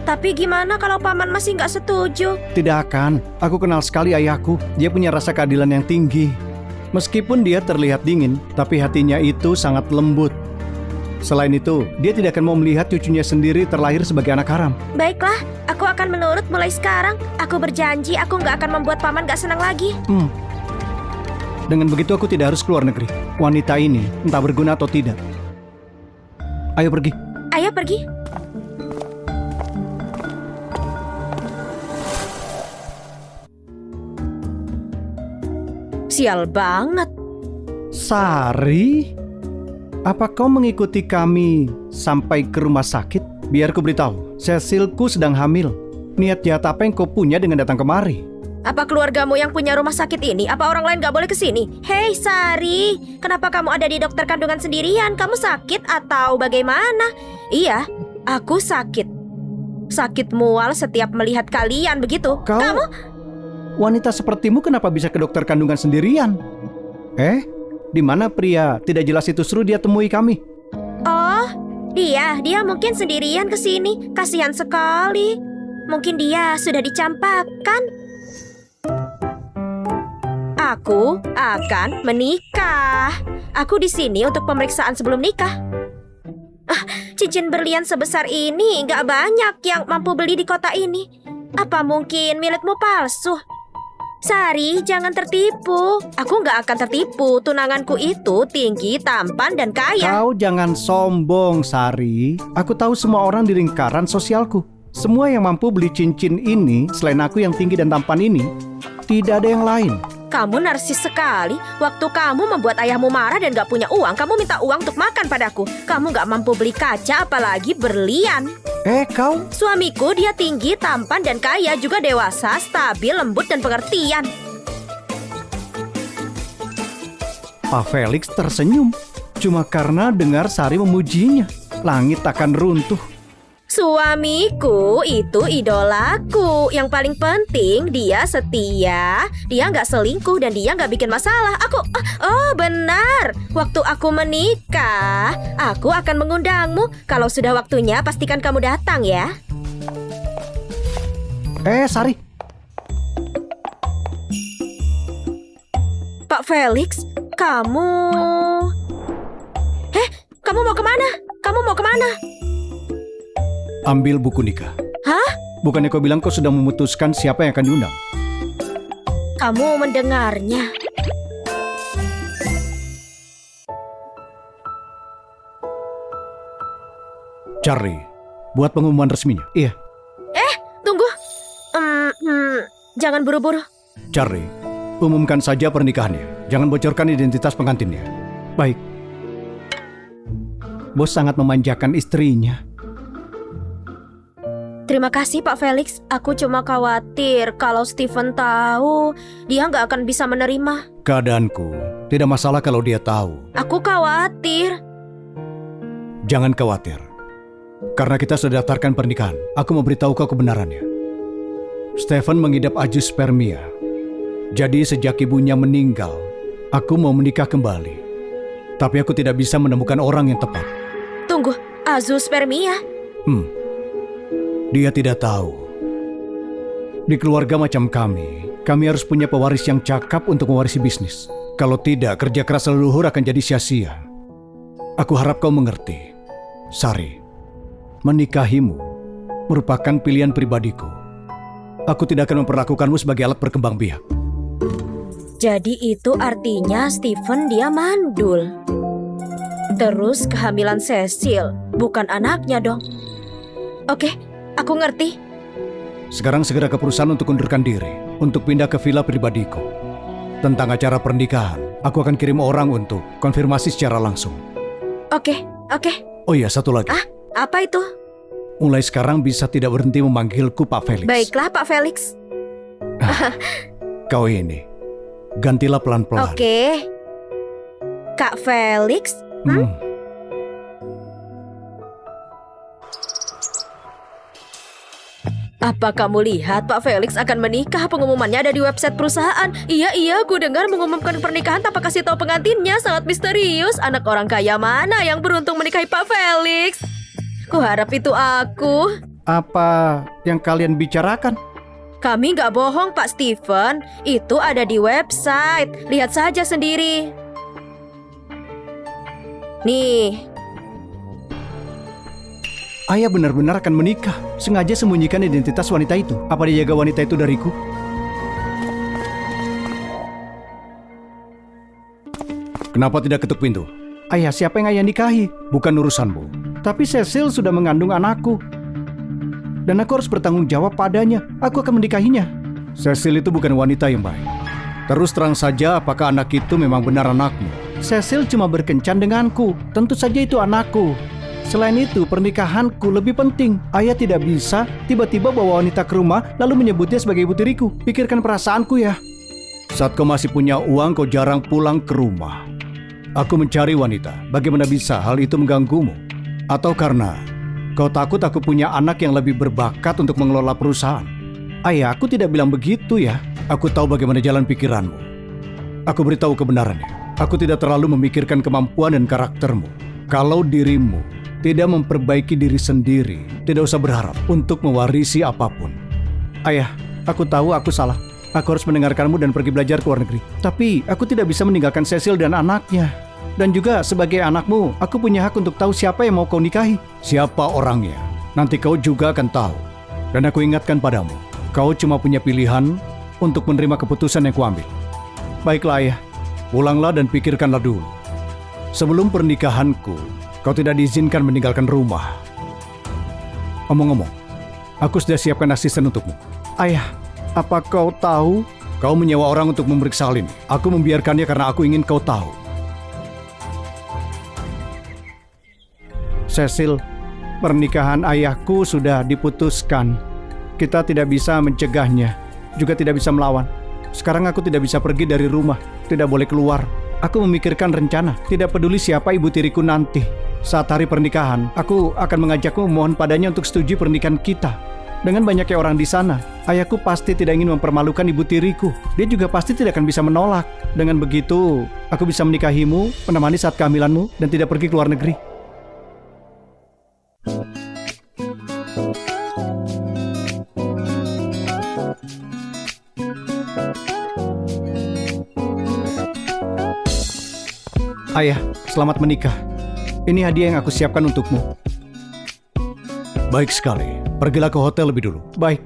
Tapi gimana kalau paman masih nggak setuju? Tidak akan. Aku kenal sekali ayahku. Dia punya rasa keadilan yang tinggi. Meskipun dia terlihat dingin, tapi hatinya itu sangat lembut. Selain itu, dia tidak akan mau melihat cucunya sendiri terlahir sebagai anak haram. Baiklah, aku akan menurut mulai sekarang. Aku berjanji aku nggak akan membuat paman nggak senang lagi. Dengan begitu aku tidak harus keluar negeri. Wanita ini entah berguna atau tidak. Ayo pergi. Ayo pergi. Sial banget. Sari, apa kau mengikuti kami sampai ke rumah sakit? Biar ku beritahu, Cecilku sedang hamil. Niat jahat apa yang kau punya dengan datang kemari? Apa keluargamu yang punya rumah sakit ini? Apa orang lain gak boleh kesini? Hei Sari, kenapa kamu ada di dokter kandungan sendirian? Kamu sakit atau bagaimana? Iya, aku sakit. Sakit mual setiap melihat kalian begitu. Kamu? Wanita sepertimu kenapa bisa ke dokter kandungan sendirian? Di mana pria tidak jelas itu suruh dia temui kami? Oh, dia mungkin sendirian ke sini. Kasihan sekali. Mungkin dia sudah dicampakkan. Aku akan menikah. Aku di sini untuk pemeriksaan sebelum nikah. Cincin berlian sebesar ini nggak banyak yang mampu beli di kota ini. Apa mungkin milikmu palsu? Sari, jangan tertipu. Aku nggak akan tertipu. Tunanganku itu tinggi, tampan, dan kaya. Kau jangan sombong, Sari. Aku tahu semua orang di lingkaran sosialku. Semua yang mampu beli cincin ini, selain aku yang tinggi dan tampan ini, tidak ada yang lain. Kamu narsis sekali. Waktu kamu membuat ayahmu marah dan gak punya uang, kamu minta uang untuk makan padaku. Kamu gak mampu beli kaca, apalagi berlian. Kau? Suamiku dia tinggi, tampan, dan kaya, juga dewasa, stabil, lembut, dan pengertian. Pak Felix tersenyum. Cuma karena dengar Sari memujinya. Langit akan runtuh. Suamiku itu idolaku. Yang paling penting dia setia, dia nggak selingkuh, dan dia nggak bikin masalah. Oh benar. Waktu aku menikah, aku akan mengundangmu. Kalau sudah waktunya, pastikan kamu datang ya. Sari. Pak Felix, kamu... kamu mau kemana? Kamu mau kemana? Ambil buku nikah. Hah? Bukannya kau bilang kau sudah memutuskan siapa yang akan diundang? Kamu mendengarnya. Charlie, buat pengumuman resminya. Iya. Tunggu. Jangan buru-buru. Charlie, umumkan saja pernikahannya. Jangan bocorkan identitas pengantinnya. Baik. Bos sangat memanjakan istrinya. Terima kasih Pak Felix. Aku cuma khawatir kalau Stephen tahu, dia nggak akan bisa menerima. Keadaanku tidak masalah kalau dia tahu. Aku khawatir. Jangan khawatir. Karena kita sudah daftarkan pernikahan, aku mau beritahu kau kebenarannya. Stephen mengidap azoospermia. Jadi sejak ibunya meninggal, aku mau menikah kembali. Tapi aku tidak bisa menemukan orang yang tepat. Tunggu, azoospermia? Dia tidak tahu. Di keluarga macam kami harus punya pewaris yang cakap untuk mewarisi bisnis. Kalau tidak, kerja keras leluhur akan jadi sia-sia. Aku harap kau mengerti. Sari, menikahimu merupakan pilihan pribadiku. Aku tidak akan memperlakukanmu sebagai alat berkembang biak. Jadi itu artinya Stephen dia mandul. Terus kehamilan Cecil, bukan anaknya dong. Oke, aku ngerti. Sekarang segera ke perusahaan untuk undurkan diri, untuk pindah ke villa pribadiku. Tentang acara pernikahan, aku akan kirim orang untuk konfirmasi secara langsung. Oke. Oh iya, satu lagi. Apa itu? Mulai sekarang bisa tidak berhenti memanggilku Pak Felix. Baiklah Pak Felix. Kau ini, gantilah pelan-pelan. Oke. Kak Felix? Apa kamu lihat Pak Felix akan menikah? Pengumumannya ada di website perusahaan. Iya, aku dengar mengumumkan pernikahan tanpa kasih tahu pengantinnya. Sangat misterius. Anak orang kaya mana yang beruntung menikahi Pak Felix? Kuharap itu aku. Apa yang kalian bicarakan? Kami nggak bohong Pak Stephen. Itu ada di website. Lihat saja sendiri. Nih. Ayah benar-benar akan menikah. Sengaja sembunyikan identitas wanita itu. Apa dia jaga wanita itu dariku? Kenapa tidak ketuk pintu? Ayah, siapa yang ayah nikahi? Bukan urusanmu. Tapi Cecil sudah mengandung anakku. Dan aku harus bertanggung jawab padanya. Aku akan menikahinya. Cecil itu bukan wanita yang baik. Terus terang saja, apakah anak itu memang benar anakmu? Cecil cuma berkencan denganku. Tentu saja itu anakku. Selain itu, pernikahanku lebih penting. Ayah tidak bisa tiba-tiba bawa wanita ke rumah lalu menyebutnya sebagai ibu tiriku. Pikirkan perasaanku ya. Saat kau masih punya uang, kau jarang pulang ke rumah. Aku mencari wanita. Bagaimana bisa hal itu mengganggumu? Atau karena kau takut aku punya anak yang lebih berbakat untuk mengelola perusahaan? Ayah, aku tidak bilang begitu ya. Aku tahu bagaimana jalan pikiranmu. Aku beritahu kebenarannya. Aku tidak terlalu memikirkan kemampuan dan karaktermu. Kalau dirimu tidak memperbaiki diri sendiri, tidak usah berharap untuk mewarisi apapun. Ayah, aku tahu aku salah. Aku harus mendengarkanmu dan pergi belajar ke luar negeri. Tapi aku tidak bisa meninggalkan Cecil dan anaknya. Dan juga sebagai anakmu, aku punya hak untuk tahu siapa yang mau kau nikahi. Siapa orangnya, nanti kau juga akan tahu. Dan aku ingatkan padamu, kau cuma punya pilihan untuk menerima keputusan yang kuambil. Baiklah ayah, pulanglah dan pikirkanlah dulu. Sebelum pernikahanku, kau tidak diizinkan meninggalkan rumah. Omong-omong, aku sudah siapkan asisten untukmu. Ayah, apa kau tahu kau menyewa orang untuk memeriksa hal ini? Aku membiarkannya karena aku ingin kau tahu. Cecil, pernikahan ayahku sudah diputuskan. Kita tidak bisa mencegahnya, juga tidak bisa melawan. Sekarang aku tidak bisa pergi dari rumah, tidak boleh keluar. Aku memikirkan rencana, tidak peduli siapa ibu tiriku nanti. Saat hari pernikahan, aku akan mengajakmu memohon padanya untuk setuju pernikahan kita. Dengan banyaknya orang di sana, ayahku pasti tidak ingin mempermalukan ibu tiriku. Dia juga pasti tidak akan bisa menolak. Dengan begitu, aku bisa menikahimu, menemani saat kehamilanmu, dan tidak pergi ke luar negeri. Ayah, selamat menikah. Ini hadiah yang aku siapkan untukmu. Baik sekali. Pergilah ke hotel lebih dulu. Baik.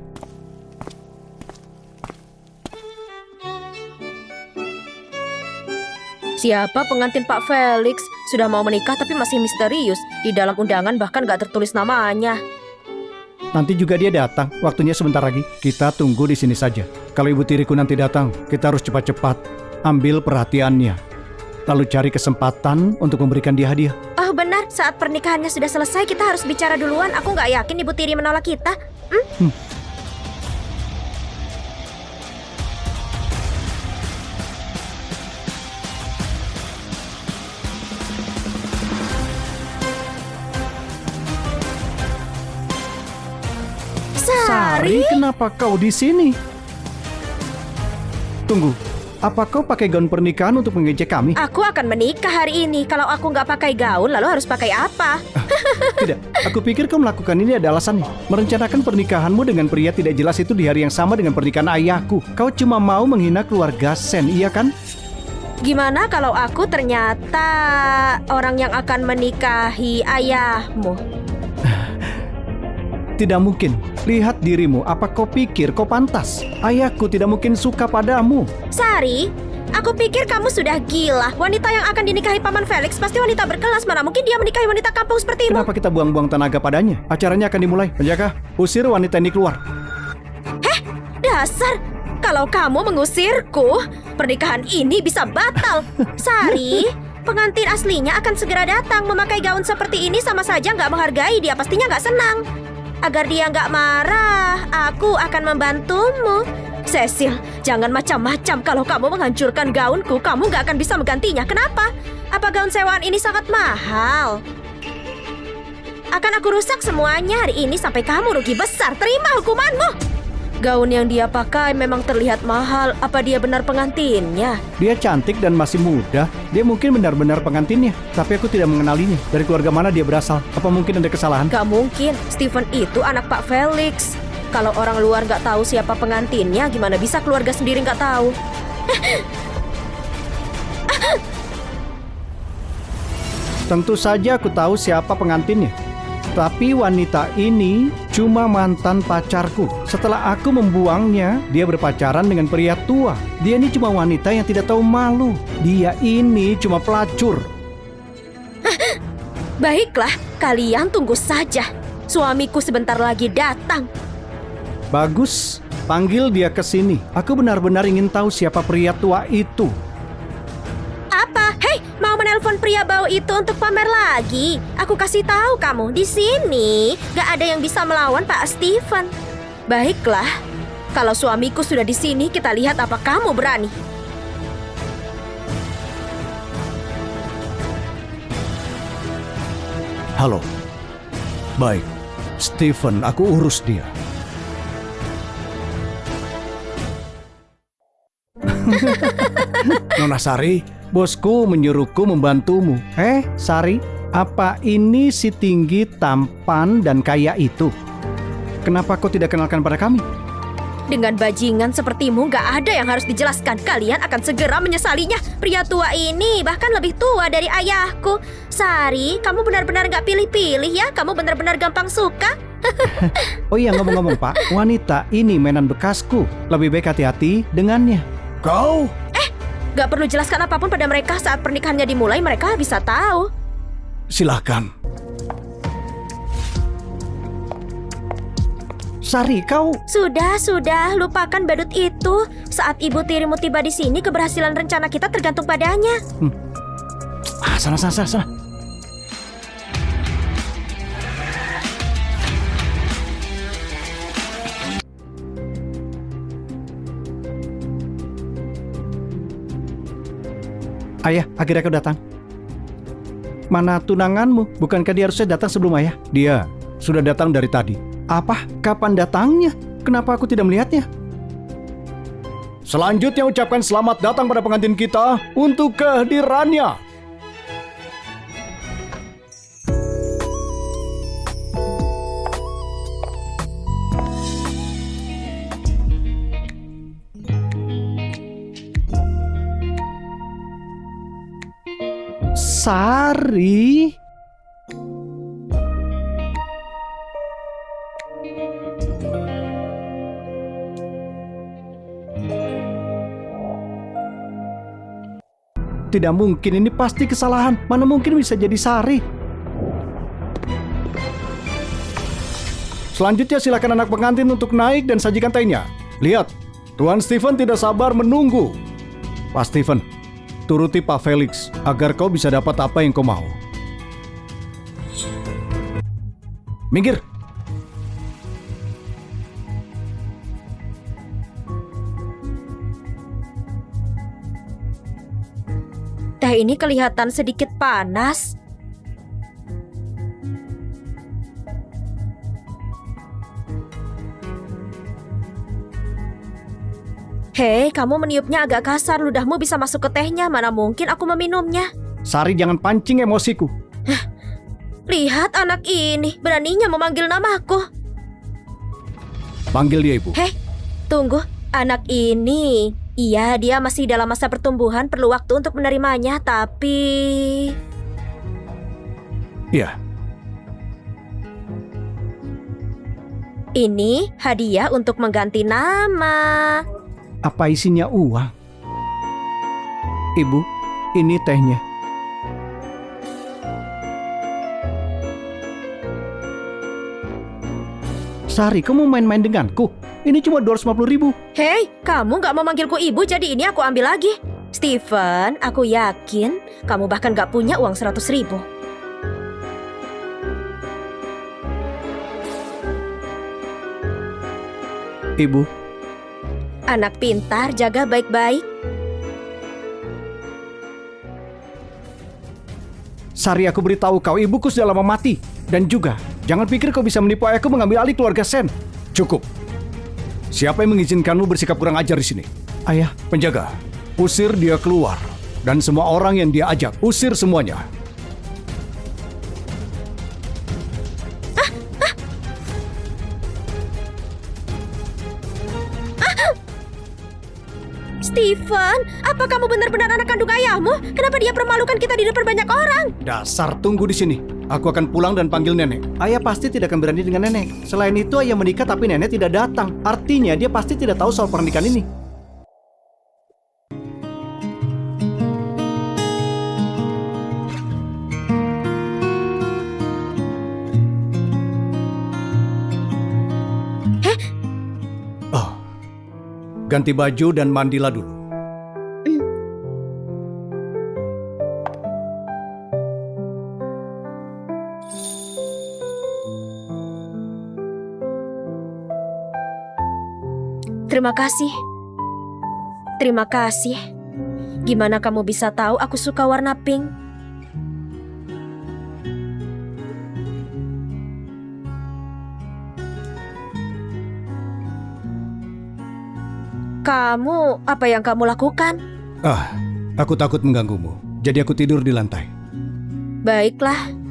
Siapa pengantin Pak Felix? Sudah mau menikah tapi masih misterius. Di dalam undangan bahkan gak tertulis namanya. Nanti juga dia datang. Waktunya sebentar lagi. Kita tunggu di sini saja. Kalau ibu tiriku nanti datang, kita harus cepat-cepat ambil perhatiannya. Lalu cari kesempatan untuk memberikan dia hadiah. Oh benar, saat pernikahannya sudah selesai kita harus bicara duluan. Aku gak yakin ibu tiri menolak kita. Sari, kenapa kau di sini? Tunggu, apa kau pakai gaun pernikahan untuk mengejek kami? Aku akan menikah hari ini. Kalau aku nggak pakai gaun, lalu harus pakai apa? Tidak, aku pikir kau melakukan ini ada alasannya. Merencanakan pernikahanmu dengan pria tidak jelas itu di hari yang sama dengan pernikahan ayahku. Kau cuma mau menghina keluarga Sen, iya kan? Gimana kalau aku ternyata orang yang akan menikahi ayahmu? Tidak mungkin. Lihat dirimu, apa kau pikir kau pantas? Ayahku tidak mungkin suka padamu. Sari, aku pikir kamu sudah gila. Wanita yang akan dinikahi Paman Felix pasti wanita berkelas. Mana mungkin dia menikahi wanita kampung sepertimu? Kenapa kita buang-buang tenaga padanya? Acaranya akan dimulai. Penjaga, usir wanita ini keluar. Dasar, kalau kamu mengusirku, pernikahan ini bisa batal. Sari, pengantin aslinya akan segera datang. Memakai gaun seperti ini sama saja nggak menghargai dia. Pastinya nggak senang. Agar dia nggak marah, aku akan membantumu. Cecil, jangan macam-macam. Kalau kamu menghancurkan gaunku, kamu nggak akan bisa menggantinya. Kenapa? Apa gaun sewaan ini sangat mahal? Akan aku rusak semuanya hari ini sampai kamu rugi besar. Terima hukumanmu. Gaun yang dia pakai memang terlihat mahal. Apa dia benar pengantinnya? Dia cantik dan masih muda. Dia mungkin benar-benar pengantinnya. Tapi aku tidak mengenalinya. Dari keluarga mana dia berasal? Apa mungkin ada kesalahan? Gak mungkin. Stephen itu anak Pak Felix. Kalau orang luar gak tahu siapa pengantinnya, gimana bisa keluarga sendiri gak tahu? Tentu saja aku tahu siapa pengantinnya. Tapi wanita ini cuma mantan pacarku. Setelah aku membuangnya, dia berpacaran dengan pria tua. Dia ini cuma wanita yang tidak tahu malu. Dia ini cuma pelacur. Baiklah, kalian tunggu saja. Suamiku sebentar lagi datang. Bagus, panggil dia ke sini. Aku benar-benar ingin tahu siapa pria tua itu. Apa? Hei, mau menelpon pria bau itu untuk pamer lagi? Aku kasih tahu kamu, di sini gak ada yang bisa melawan Pak Stephen. Baiklah, kalau suamiku sudah di sini, kita lihat apa kamu berani. Halo. Baik, Stephen, aku urus dia. Nona Sari, bosku menyuruhku membantumu. Sari, apa ini si tinggi, tampan, dan kaya itu? Kenapa kau tidak kenalkan pada kami? Dengan bajingan sepertimu gak ada yang harus dijelaskan. Kalian akan segera menyesalinya. Pria tua ini bahkan lebih tua dari ayahku. Sari, kamu benar-benar gak pilih-pilih ya? Kamu benar-benar gampang suka? Oh iya, ngomong-ngomong Pak, wanita ini mainan bekasku. Lebih baik hati-hati dengannya. Kau? Gak perlu jelaskan apapun pada mereka. Saat pernikahannya dimulai, mereka bisa tahu. Silahkan. Sari, kau... Sudah, lupakan badut itu. Saat ibu tirimu tiba di sini, keberhasilan rencana kita tergantung padanya. Sana. Ayah, akhirnya kau datang. Mana tunanganmu? Bukankah dia harusnya datang sebelum ayah? Dia sudah datang dari tadi. Apa? Kapan datangnya? Kenapa aku tidak melihatnya? Selanjutnya ucapkan selamat datang pada pengantin kita untuk kehadirannya. Sari? Tidak mungkin, ini pasti kesalahan. Mana mungkin bisa jadi Sari? Selanjutnya silakan anak pengantin untuk naik dan sajikan tehnya. Lihat, Tuan Stephen tidak sabar menunggu. Pak Stephen, turuti Pak Felix agar kau bisa dapat apa yang kau mau. Minggir. Teh ini kelihatan sedikit panas. Hei, kamu meniupnya agak kasar. Ludahmu bisa masuk ke tehnya. Mana mungkin aku meminumnya. Sari, jangan pancing emosiku. Lihat anak ini, beraninya memanggil namaku. Panggil dia, Ibu. Hei, tunggu. Anak ini, iya, dia masih dalam masa pertumbuhan, perlu waktu untuk menerimanya, tapi... Iya. Ini hadiah untuk mengganti nama. Apa isinya uang? Ibu, ini tehnya. Sari, kamu main-main denganku? Ini cuma 250.000. Hei, kamu gak mau manggilku ibu, jadi ini aku ambil lagi. Stephen, aku yakin kamu bahkan gak punya uang 100.000. Ibu. Anak pintar, jaga baik-baik. Sari, aku beritahu kau, ibuku sudah lama mati. Dan juga, jangan pikir kau bisa menipu ayahku mengambil alih keluarga Sen. Cukup. Siapa yang mengizinkanmu bersikap kurang ajar di sini? Ayah. Penjaga, usir dia keluar. Dan semua orang yang dia ajak, usir semuanya. Stephen, apa kamu benar-benar anak kandung ayahmu? Kenapa dia permalukan kita di depan banyak orang? Dasar, tunggu di sini. Aku akan pulang dan panggil nenek. Ayah pasti tidak akan berani dengan nenek. Selain itu, ayah menikah tapi nenek tidak datang. Artinya dia pasti tidak tahu soal pernikahan ini. Oh, ganti baju dan mandilah dulu. Terima kasih. Terima kasih. Gimana kamu bisa tahu aku suka warna pink? Kamu, apa yang kamu lakukan? Aku takut mengganggumu. Jadi aku tidur di lantai. Baiklah.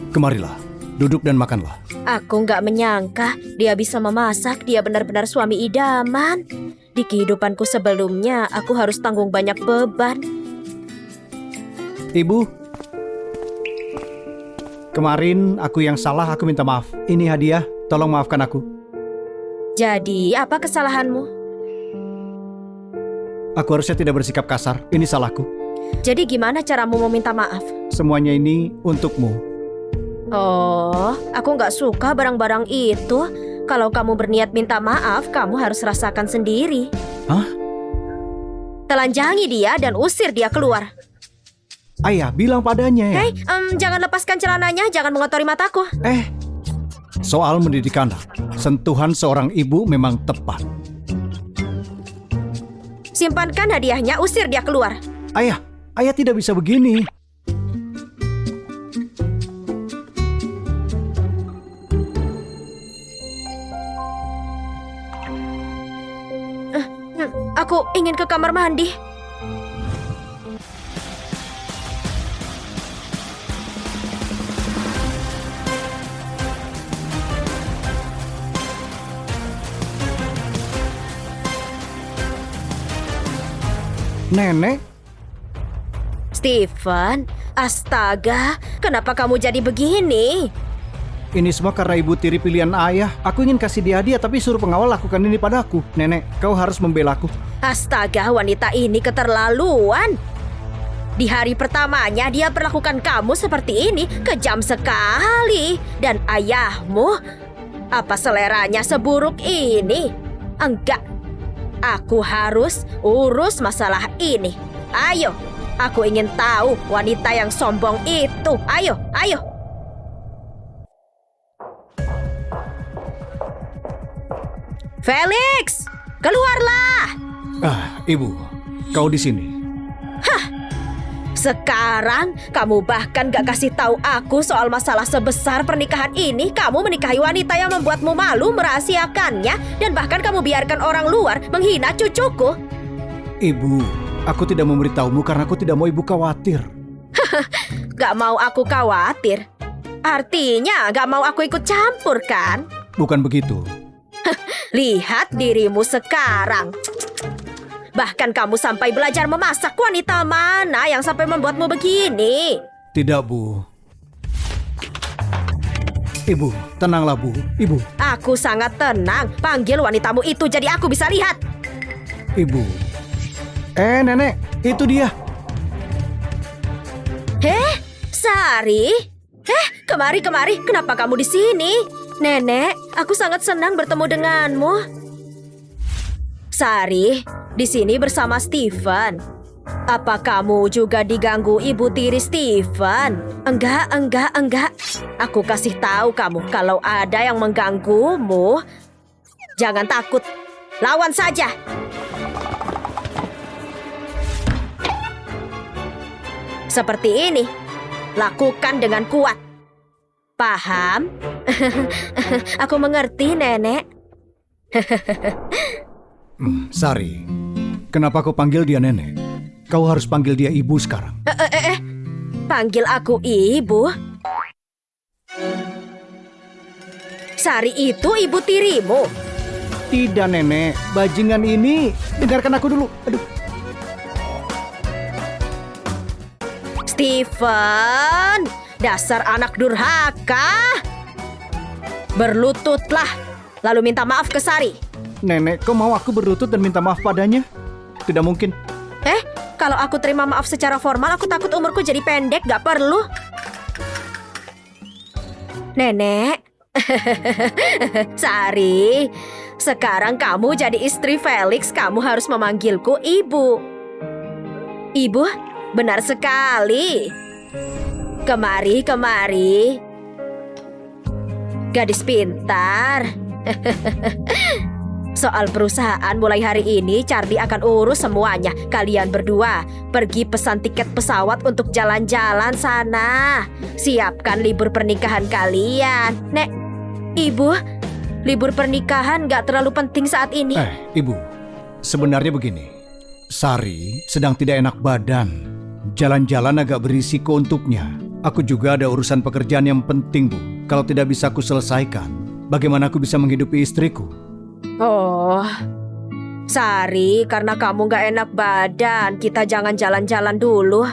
Kemarilah, duduk dan makanlah. Aku nggak menyangka dia bisa memasak. Dia benar-benar suami idaman. Di kehidupanku sebelumnya, aku harus tanggung banyak beban. Ibu, kemarin aku yang salah, aku minta maaf. Ini hadiah, tolong maafkan aku. Jadi, apa kesalahanmu? Aku harusnya tidak bersikap kasar, ini salahku. Jadi gimana caramu meminta maaf? Semuanya ini untukmu. Oh, aku nggak suka barang-barang itu. Kalau kamu berniat minta maaf, kamu harus rasakan sendiri. Hah? Telanjangi dia dan usir dia keluar. Ayah, bilang padanya ya. Hei, jangan lepaskan celananya, jangan mengotori mataku. Soal mendidik anak, sentuhan seorang ibu memang tepat. Simpankan hadiahnya, usir dia keluar. Ayah tidak bisa begini. Aku ingin ke kamar mandi. Nenek, Steven, astaga, kenapa kamu jadi begini? ini semua karena ibu tiri pilihan ayah. Aku ingin kasih dia hadiah tapi suruh pengawal lakukan ini padaku. Nenek, kau harus membelaku. Astaga, wanita ini keterlaluan. Di hari pertamanya dia perlakukan kamu seperti ini, kejam sekali. Dan ayahmu, apa seleranya seburuk ini? Enggak, aku harus urus masalah ini. Ayo, aku ingin tahu wanita yang sombong itu. Ayo. Felix, keluarlah. Ibu, kau di sini. Sekarang kamu bahkan gak kasih tahu aku soal masalah sebesar pernikahan ini. Kamu menikahi wanita yang membuatmu malu, merahasiakannya, dan bahkan kamu biarkan orang luar menghina cucuku. Ibu, aku tidak memberitahumu karena aku tidak mau ibu khawatir. Gak mau aku khawatir? Artinya gak mau aku ikut campur kan? Bukan begitu. Lihat dirimu sekarang. Bahkan kamu sampai belajar memasak. Wanita mana yang sampai membuatmu begini? Tidak, Bu. Ibu, tenanglah, Bu. Ibu. Aku sangat tenang. Panggil wanitamu itu jadi aku bisa lihat. Ibu. Nenek, itu dia. Sari? Kemari. Kenapa kamu di sini? Nenek, aku sangat senang bertemu denganmu. Sari, di sini bersama Steven. Apa kamu juga diganggu ibu tiri Steven? Enggak. Aku kasih tahu kamu, kalau ada yang mengganggumu, jangan takut. Lawan saja. Seperti ini. Lakukan dengan kuat. Paham? Aku mengerti, Nenek. Sari, kenapa kau panggil dia nenek? Kau harus panggil dia ibu sekarang. Panggil aku ibu? Sari itu ibu tirimu? Tidak, nenek. Bajingan ini. Dengarkan aku dulu. Aduh. Steven, dasar anak durhaka. Berlututlah, lalu minta maaf ke Sari. Nenek, kau mau aku berlutut dan minta maaf padanya? Tidak mungkin. Kalau aku terima maaf secara formal, aku takut umurku jadi pendek, gak perlu. Nenek. Sari, sekarang kamu jadi istri Felix, kamu harus memanggilku ibu. Ibu, benar sekali. Kemari. Gadis pintar. Soal perusahaan, mulai hari ini Charlie akan urus semuanya. Kalian berdua pergi pesan tiket pesawat untuk jalan-jalan sana. Siapkan libur pernikahan kalian. Nek, ibu, libur pernikahan gak terlalu penting saat ini. Ibu, sebenarnya begini. Sari sedang tidak enak badan. Jalan-jalan agak berisiko untuknya. Aku juga ada urusan pekerjaan yang penting, Bu. Kalau tidak bisa aku selesaikan, bagaimana aku bisa menghidupi istriku? Oh, Sari, karena kamu gak enak badan, kita jangan jalan-jalan dulu.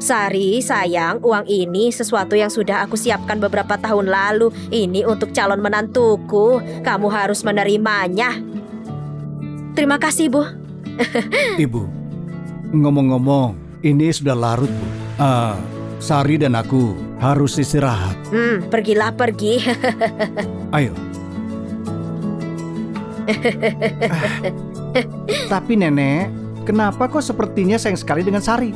Sari, sayang, uang ini sesuatu yang sudah aku siapkan beberapa tahun lalu. Ini untuk calon menantuku. Kamu harus menerimanya. Terima kasih, Bu. Ibu, ngomong-ngomong, ini sudah larut, Bu. Sari dan aku harus istirahat. Pergilah pergi. Ayo. Tapi Nenek, kenapa kok sepertinya sayang sekali dengan Sari?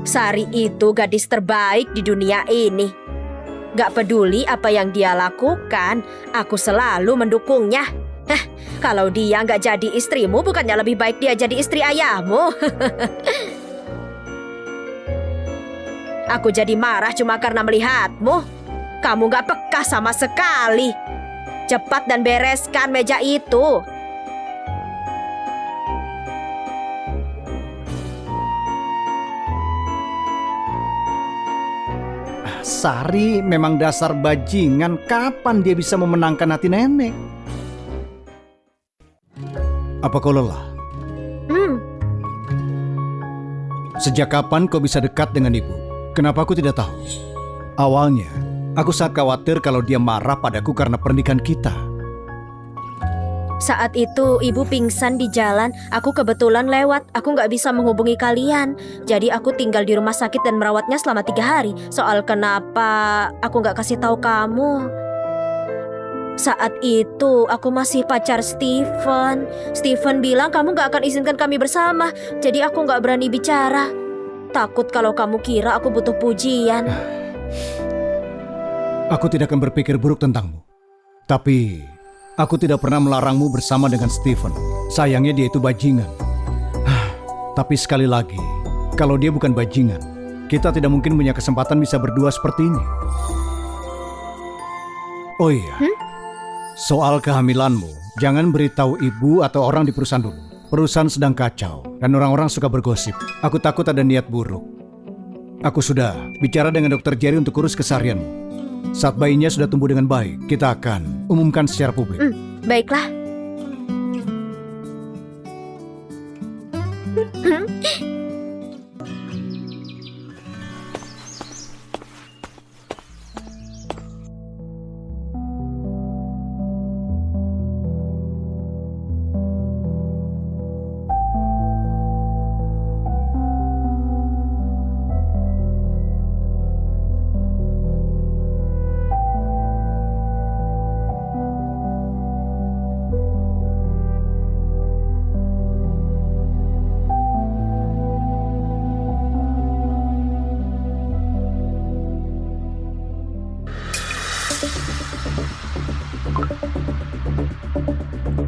Sari itu gadis terbaik di dunia ini. Gak peduli apa yang dia lakukan, aku selalu mendukungnya. Kalau dia gak jadi istrimu, bukannya lebih baik dia jadi istri ayahmu? Aku jadi marah cuma karena melihatmu. Kamu gak peka sama sekali. Cepat dan bereskan meja itu. Sari memang dasar bajingan. Kapan dia bisa memenangkan hati Nenek? Apa kau lelah? Sejak kapan kau bisa dekat dengan ibu? Kenapa aku tidak tahu? Awalnya, aku sangat khawatir kalau dia marah padaku karena pernikahan kita. Saat itu ibu pingsan di jalan. Aku kebetulan lewat. Aku gak bisa menghubungi kalian. Jadi aku tinggal di rumah sakit dan merawatnya selama 3 hari. Soal kenapa aku gak kasih tahu kamu. Saat itu aku masih pacar Steven. Steven bilang kamu gak akan izinkan kami bersama. Jadi aku gak berani bicara. Takut kalau kamu kira aku butuh pujian. Aku tidak akan berpikir buruk tentangmu. Tapi aku tidak pernah melarangmu bersama dengan Steven. Sayangnya dia itu bajingan. Tapi sekali lagi, kalau dia bukan bajingan, kita tidak mungkin punya kesempatan bisa berdua seperti ini. Oh iya, soal kehamilanmu, jangan beritahu ibu atau orang di perusahaan dulu. Perusahaan sedang kacau dan orang-orang suka bergosip. Aku takut ada niat buruk. Aku sudah bicara dengan Dr. Jerry untuk urus keseharianmu. Saat bayinya sudah tumbuh dengan baik, kita akan umumkan secara publik. Baiklah.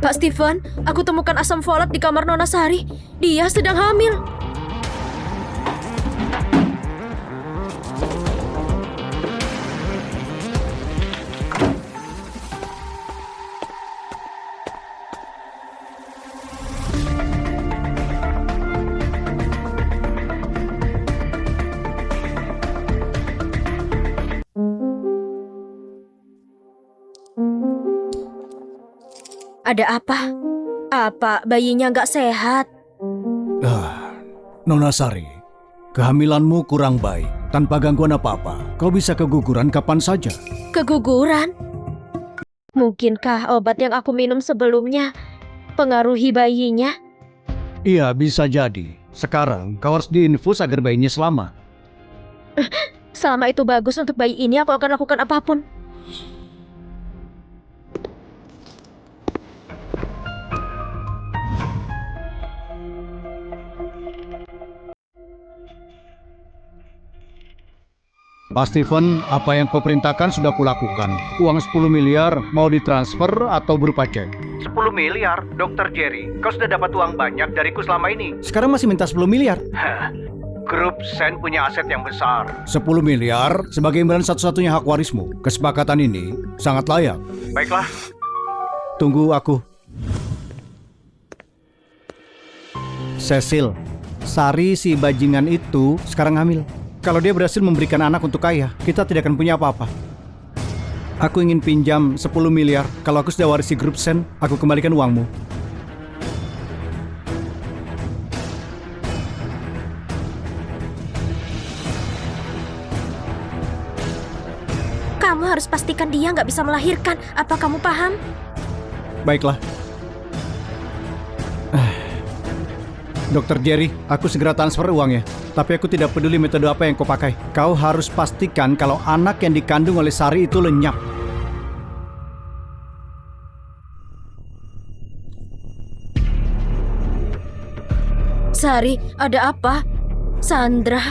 Pak Steven, aku temukan asam folat di kamar Nona Sari. Dia sedang hamil. Ada apa? Apa bayinya nggak sehat? Nona Sari, kehamilanmu kurang baik. Tanpa gangguan apa-apa, kau bisa keguguran kapan saja. Keguguran? Mungkinkah obat yang aku minum sebelumnya pengaruhi bayinya? Iya, bisa jadi. Sekarang kau harus diinfus agar bayinya selamat. Selama itu bagus untuk bayi ini, aku akan lakukan apapun. Pak Steven, apa yang kau perintahkan sudah kulakukan. Uang 10 miliar mau ditransfer atau berupa cek? 10 miliar, Dr. Jerry. Kau sudah dapat uang banyak dariku selama ini. Sekarang masih minta 10 miliar. Grup Sen punya aset yang besar. 10 miliar sebagai imbalan satu-satunya hak warismu. Kesepakatan ini sangat layak. Baiklah. Tunggu aku. Cecil, Sari si bajingan itu sekarang hamil. Kalau dia berhasil memberikan anak untuk ayah, kita tidak akan punya apa-apa. Aku ingin pinjam 10 miliar. Kalau aku sudah warisi grup Sen, aku kembalikan uangmu. Kamu harus pastikan dia nggak bisa melahirkan. Apa kamu paham? Baiklah. Dokter Jerry, aku segera transfer uangnya. Tapi aku tidak peduli metode apa yang kau pakai. Kau harus pastikan kalau anak yang dikandung oleh Sari itu lenyap. Sari, ada apa? Sandra,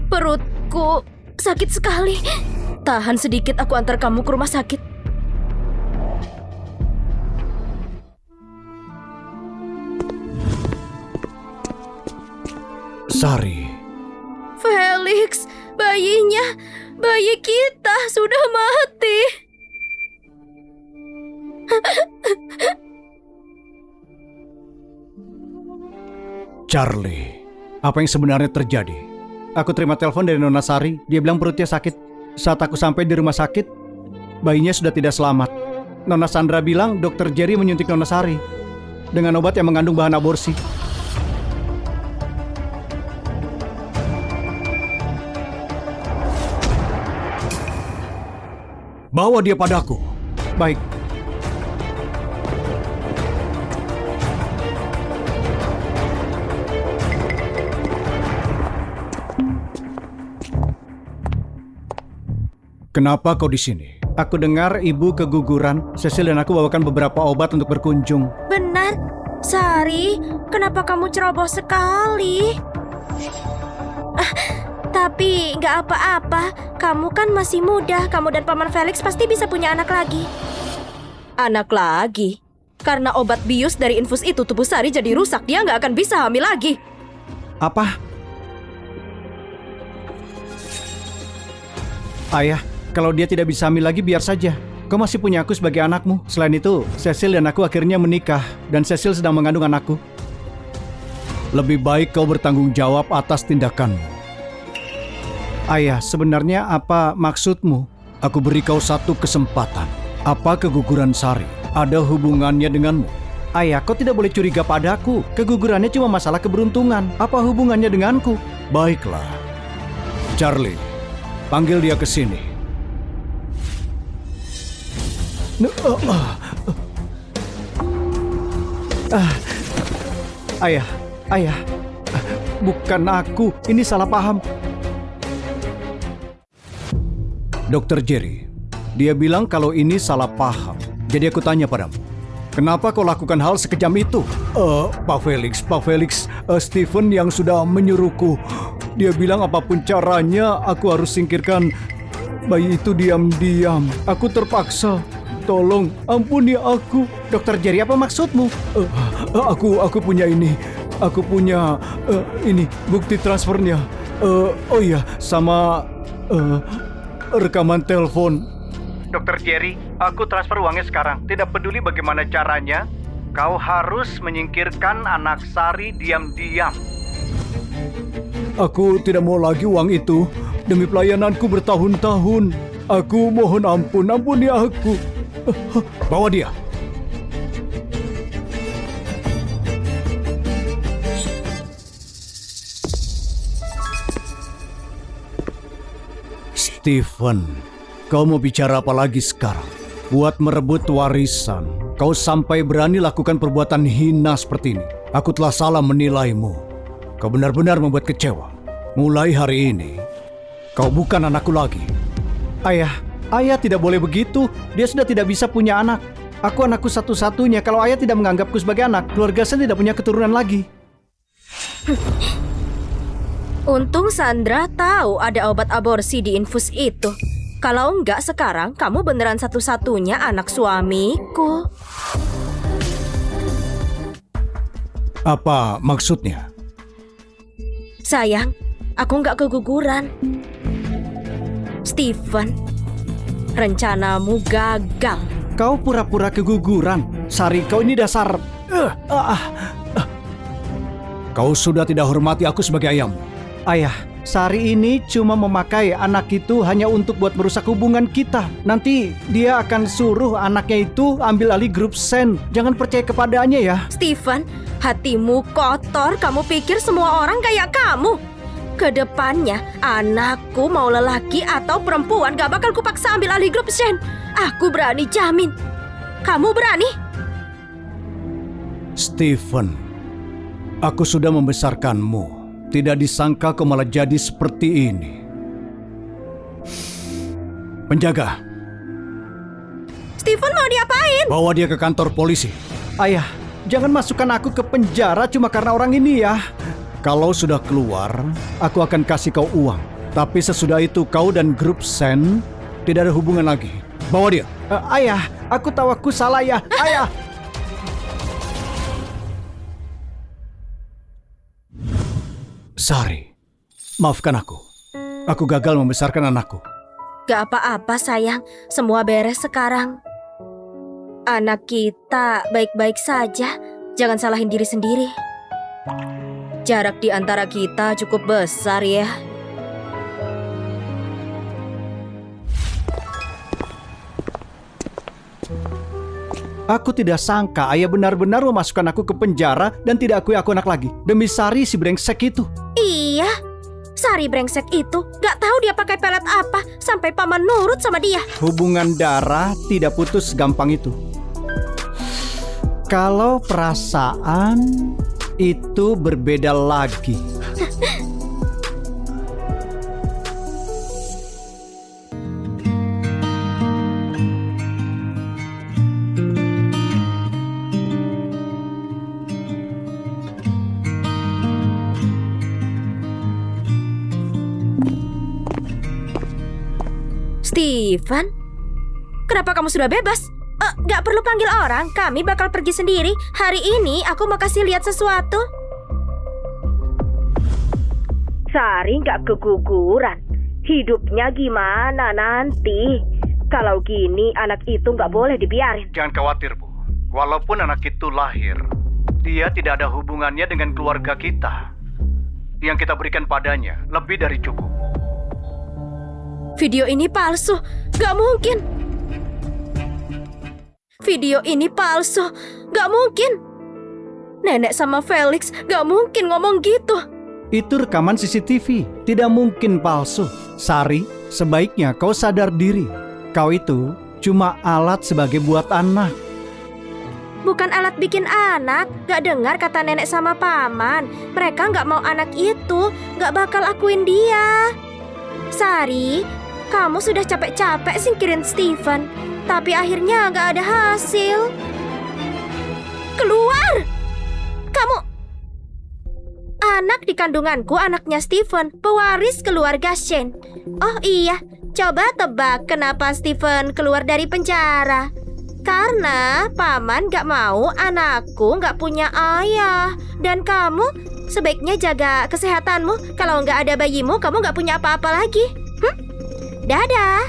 perutku sakit sekali. Tahan sedikit, aku antar kamu ke rumah sakit. Sari. Felix, bayi kita sudah mati. Charlie, apa yang sebenarnya terjadi? Aku terima telepon dari Nona Sari. Dia bilang perutnya sakit. Saat aku sampai di rumah sakit, bayinya sudah tidak selamat. Nona Sandra bilang Dokter Jerry menyuntik Nona Sari dengan obat yang mengandung bahan aborsi. Bawa dia padaku. Baik. Kenapa kau di sini? Aku dengar ibu keguguran. Cecil dan aku bawakan beberapa obat untuk berkunjung. Benar, Sari, kenapa kamu ceroboh sekali? Tapi nggak apa-apa, kamu kan masih muda. Kamu dan Paman Felix pasti bisa punya anak lagi. Anak lagi? Karena obat bius dari infus itu tubuh Sari jadi rusak. Dia nggak akan bisa hamil lagi. Apa? Ayah, kalau dia tidak bisa hamil lagi biar saja. Kau masih punya aku sebagai anakmu. Selain itu, Cecil dan aku akhirnya menikah. Dan Cecil sedang mengandung anakku. Lebih baik kau bertanggung jawab atas tindakanmu. Ayah, sebenarnya apa maksudmu? Aku beri kau satu kesempatan. Apa keguguran Sari ada hubungannya denganmu? Ayah, kau tidak boleh curiga padaku. Kegugurannya cuma masalah keberuntungan. Apa hubungannya denganku? Baiklah. Charlie, panggil dia ke sini. Ayah, bukan aku. Ini salah paham. Dokter Jerry, dia bilang kalau ini salah paham. Jadi aku tanya padamu, kenapa kau lakukan hal sekejam itu? Pak Felix, Stephen yang sudah menyuruhku. Dia bilang apapun caranya aku harus singkirkan bayi itu diam-diam. Aku terpaksa. Tolong, ampuni aku. Dokter Jerry, apa maksudmu? Aku punya ini. Aku punya ini bukti transfernya. Oh iya, sama rekaman telepon. Dokter Jerry, aku transfer uangnya sekarang. Tidak peduli bagaimana caranya, kau harus menyingkirkan anak Sari diam-diam. Aku tidak mau lagi uang itu. Demi pelayananku bertahun-tahun. Aku mohon ampuni aku. Bawa dia. Stephen, kau mau bicara apa lagi sekarang? Buat merebut warisan, kau sampai berani lakukan perbuatan hina seperti ini. Aku telah salah menilaimu. Kau benar-benar membuat kecewa. Mulai hari ini, kau bukan anakku lagi. Ayah tidak boleh begitu. Dia sudah tidak bisa punya anak. Aku anakku satu-satunya. Kalau ayah tidak menganggapku sebagai anak, keluarga saya tidak punya keturunan lagi. Untung Sandra tahu ada obat aborsi di infus itu. Kalau enggak sekarang, kamu beneran satu-satunya anak suamiku. Apa maksudnya? Sayang, aku enggak keguguran. Stephen, rencanamu gagal. Kau pura-pura keguguran. Sari, kau ini dasar... Kau sudah tidak hormati aku sebagai ayahmu. Ayah, Sari ini cuma memakai anak itu hanya untuk buat merusak hubungan kita. Nanti dia akan suruh anaknya itu ambil alih grup Sen. Jangan percaya kepadanya ya. Stephen, hatimu kotor. Kamu pikir semua orang kayak kamu? Kedepannya, anakku mau lelaki atau perempuan gak bakal kupaksa ambil alih grup Shen. Aku berani jamin. Kamu berani? Stephen, aku sudah membesarkanmu. Tidak disangka kau malah jadi seperti ini. Penjaga, Stephen mau diapain? bawa dia ke kantor polisi. Ayah, jangan masukkan aku ke penjara cuma karena orang ini ya. Kalau sudah keluar, aku akan kasih kau uang. Tapi sesudah itu kau dan grup Sen tidak ada hubungan lagi. Bawa dia. Ayah, aku tahu aku salah ya. Ayah. Sari, maafkan aku. Aku gagal membesarkan anakku. Gak apa-apa sayang, semua beres sekarang. Anak kita baik-baik saja, jangan salahin diri sendiri. Jarak di antara kita cukup besar ya. Aku tidak sangka ayah benar-benar memasukkan aku ke penjara dan tidak akui aku anak lagi. Demi Sari si brengsek itu. Iya, Sari brengsek itu gak tahu dia pakai pelet apa sampai paman nurut sama dia. Hubungan darah tidak putus gampang itu. Kalau perasaan itu berbeda lagi. Stephen, kenapa kamu sudah bebas? Gak perlu panggil orang, kami bakal pergi sendiri. Hari ini aku mau kasih lihat sesuatu. Sari nggak keguguran. Hidupnya gimana nanti? Kalau gini anak itu nggak boleh dibiarin. Jangan khawatir, Bu. Walaupun anak itu lahir, dia tidak ada hubungannya dengan keluarga kita. Yang kita berikan padanya lebih dari cukup. Video ini palsu, gak mungkin. Video ini palsu, gak mungkin. Nenek sama Felix gak mungkin ngomong gitu. Itu rekaman CCTV, tidak mungkin palsu. Sari, sebaiknya kau sadar diri. Kau itu cuma alat sebagai buat anak. Bukan alat bikin anak, gak dengar kata nenek sama paman. Mereka gak mau anak itu, gak bakal akuin dia. Sari, kamu sudah capek-capek singkirin Stephen, tapi akhirnya gak ada hasil. Keluar! Kamu... Anak di kandunganku anaknya Stephen, pewaris keluarga Shane. Oh iya, coba tebak kenapa Stephen keluar dari penjara. Karena paman gak mau anakku gak punya ayah. Dan kamu sebaiknya jaga kesehatanmu. Kalau gak ada bayimu, kamu gak punya apa-apa lagi. Dadah.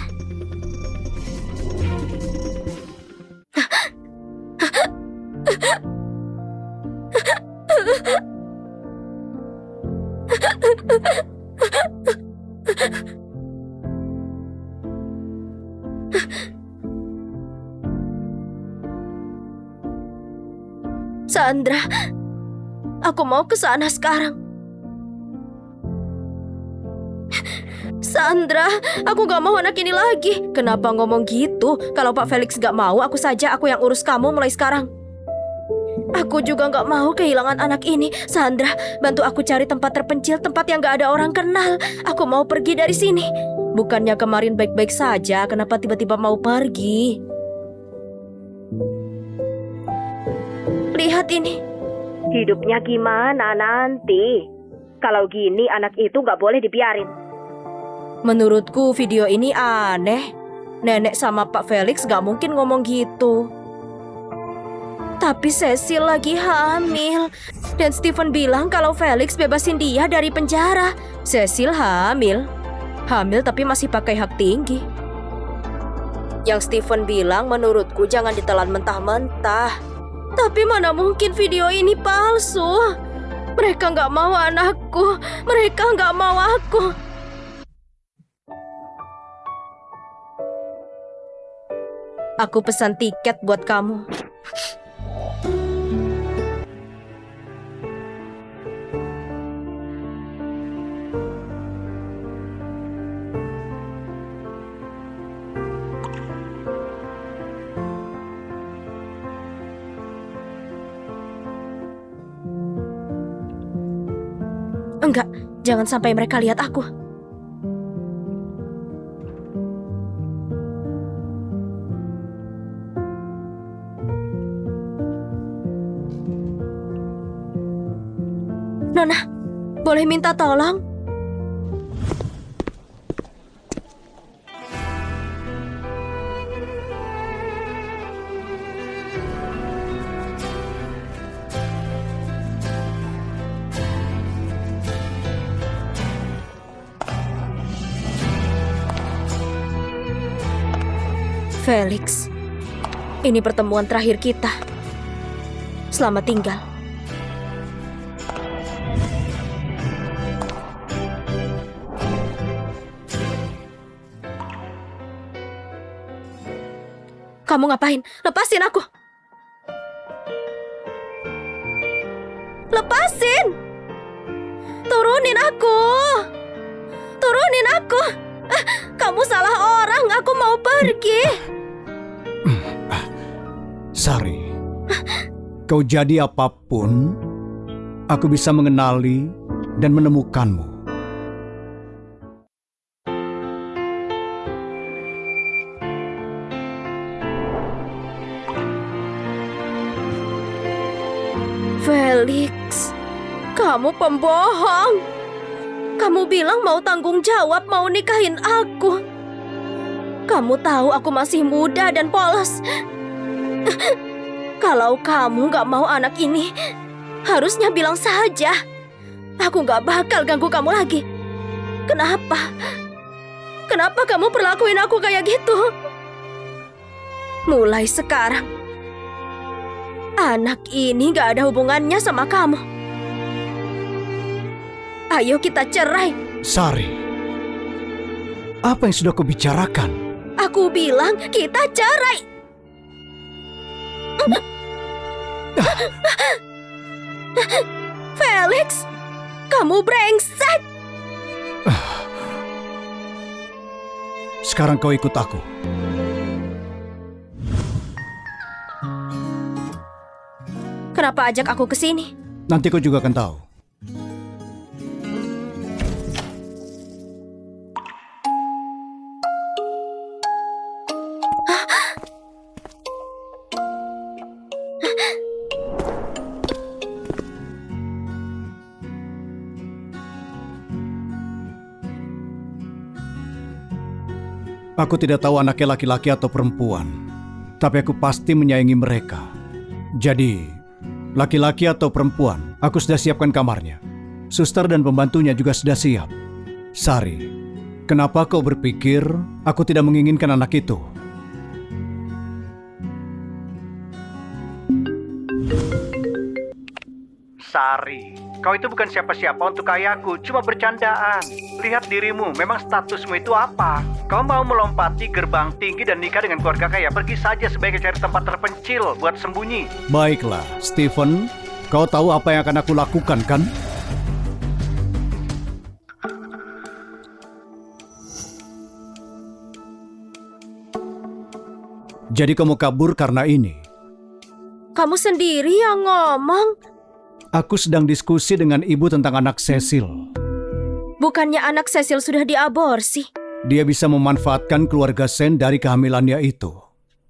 Sandra, aku mau ke sana sekarang. Sandra, aku gak mau anak ini lagi. Kenapa ngomong gitu? Kalau Pak Felix gak mau, aku yang urus kamu mulai sekarang. Aku juga gak mau kehilangan anak ini. Sandra, bantu aku cari tempat terpencil, tempat yang gak ada orang kenal. Aku mau pergi dari sini. Bukannya kemarin baik-baik saja, kenapa tiba-tiba mau pergi? Lihat ini. Hidupnya gimana nanti? Kalau gini anak itu nggak boleh dibiarin. Menurutku video ini aneh. Nenek sama Pak Felix gak mungkin ngomong gitu. Tapi Cecil lagi hamil. Dan Stephen bilang kalau Felix bebasin dia dari penjara. Cecil hamil. Hamil tapi masih pakai hak tinggi. Yang Stephen bilang menurutku jangan ditelan mentah-mentah. Tapi mana mungkin video ini palsu. Mereka nggak mau anakku. Mereka nggak mau aku. Aku pesan tiket buat kamu. Enggak, jangan sampai mereka lihat aku. Nona, boleh minta tolong? Felix, ini pertemuan terakhir kita. Selamat tinggal. Kamu ngapain? Lepasin aku! Lepasin! Turunin aku! Turunin aku! Kamu salah orang, aku mau pergi. Sari, kau jadi apapun, aku bisa mengenali dan menemukanmu. Felix, kamu pembohong. Kamu bilang mau tanggung jawab, mau nikahin aku. Kamu tahu aku masih muda dan polos. Kalau kamu gak mau anak ini, harusnya bilang saja. Aku gak bakal ganggu kamu lagi. Kenapa? Kenapa kamu perlakuin aku kayak gitu? Mulai sekarang, anak ini gak ada hubungannya sama kamu. Ayo kita cerai. Sari, apa yang sudah kau bicarakan? Aku bilang kita cerai. Felix, kamu brengsek. Sekarang kau ikut aku. Kenapa ajak aku ke sini? Nanti kau juga akan tahu. Aku tidak tahu anaknya laki-laki atau perempuan, tapi aku pasti menyayangi mereka. Jadi, laki-laki atau perempuan, aku sudah siapkan kamarnya. Suster dan pembantunya juga sudah siap. Sari, kenapa kau berpikir aku tidak menginginkan anak itu? Sari, kau itu bukan siapa-siapa untuk ayahku, cuma bercandaan. Lihat dirimu, memang statusmu itu apa? Kau mau melompati gerbang tinggi dan nikah dengan keluarga kaya, pergi saja sebaiknya cari tempat terpencil buat sembunyi. Baiklah, Stephen, kau tahu apa yang akan aku lakukan, kan? Jadi kamu kabur karena ini? Kamu sendiri yang ngomong. Aku sedang diskusi dengan ibu tentang anak Cecil. Bukannya anak Cecil sudah diaborsi? Dia bisa memanfaatkan keluarga Sen dari kehamilannya itu.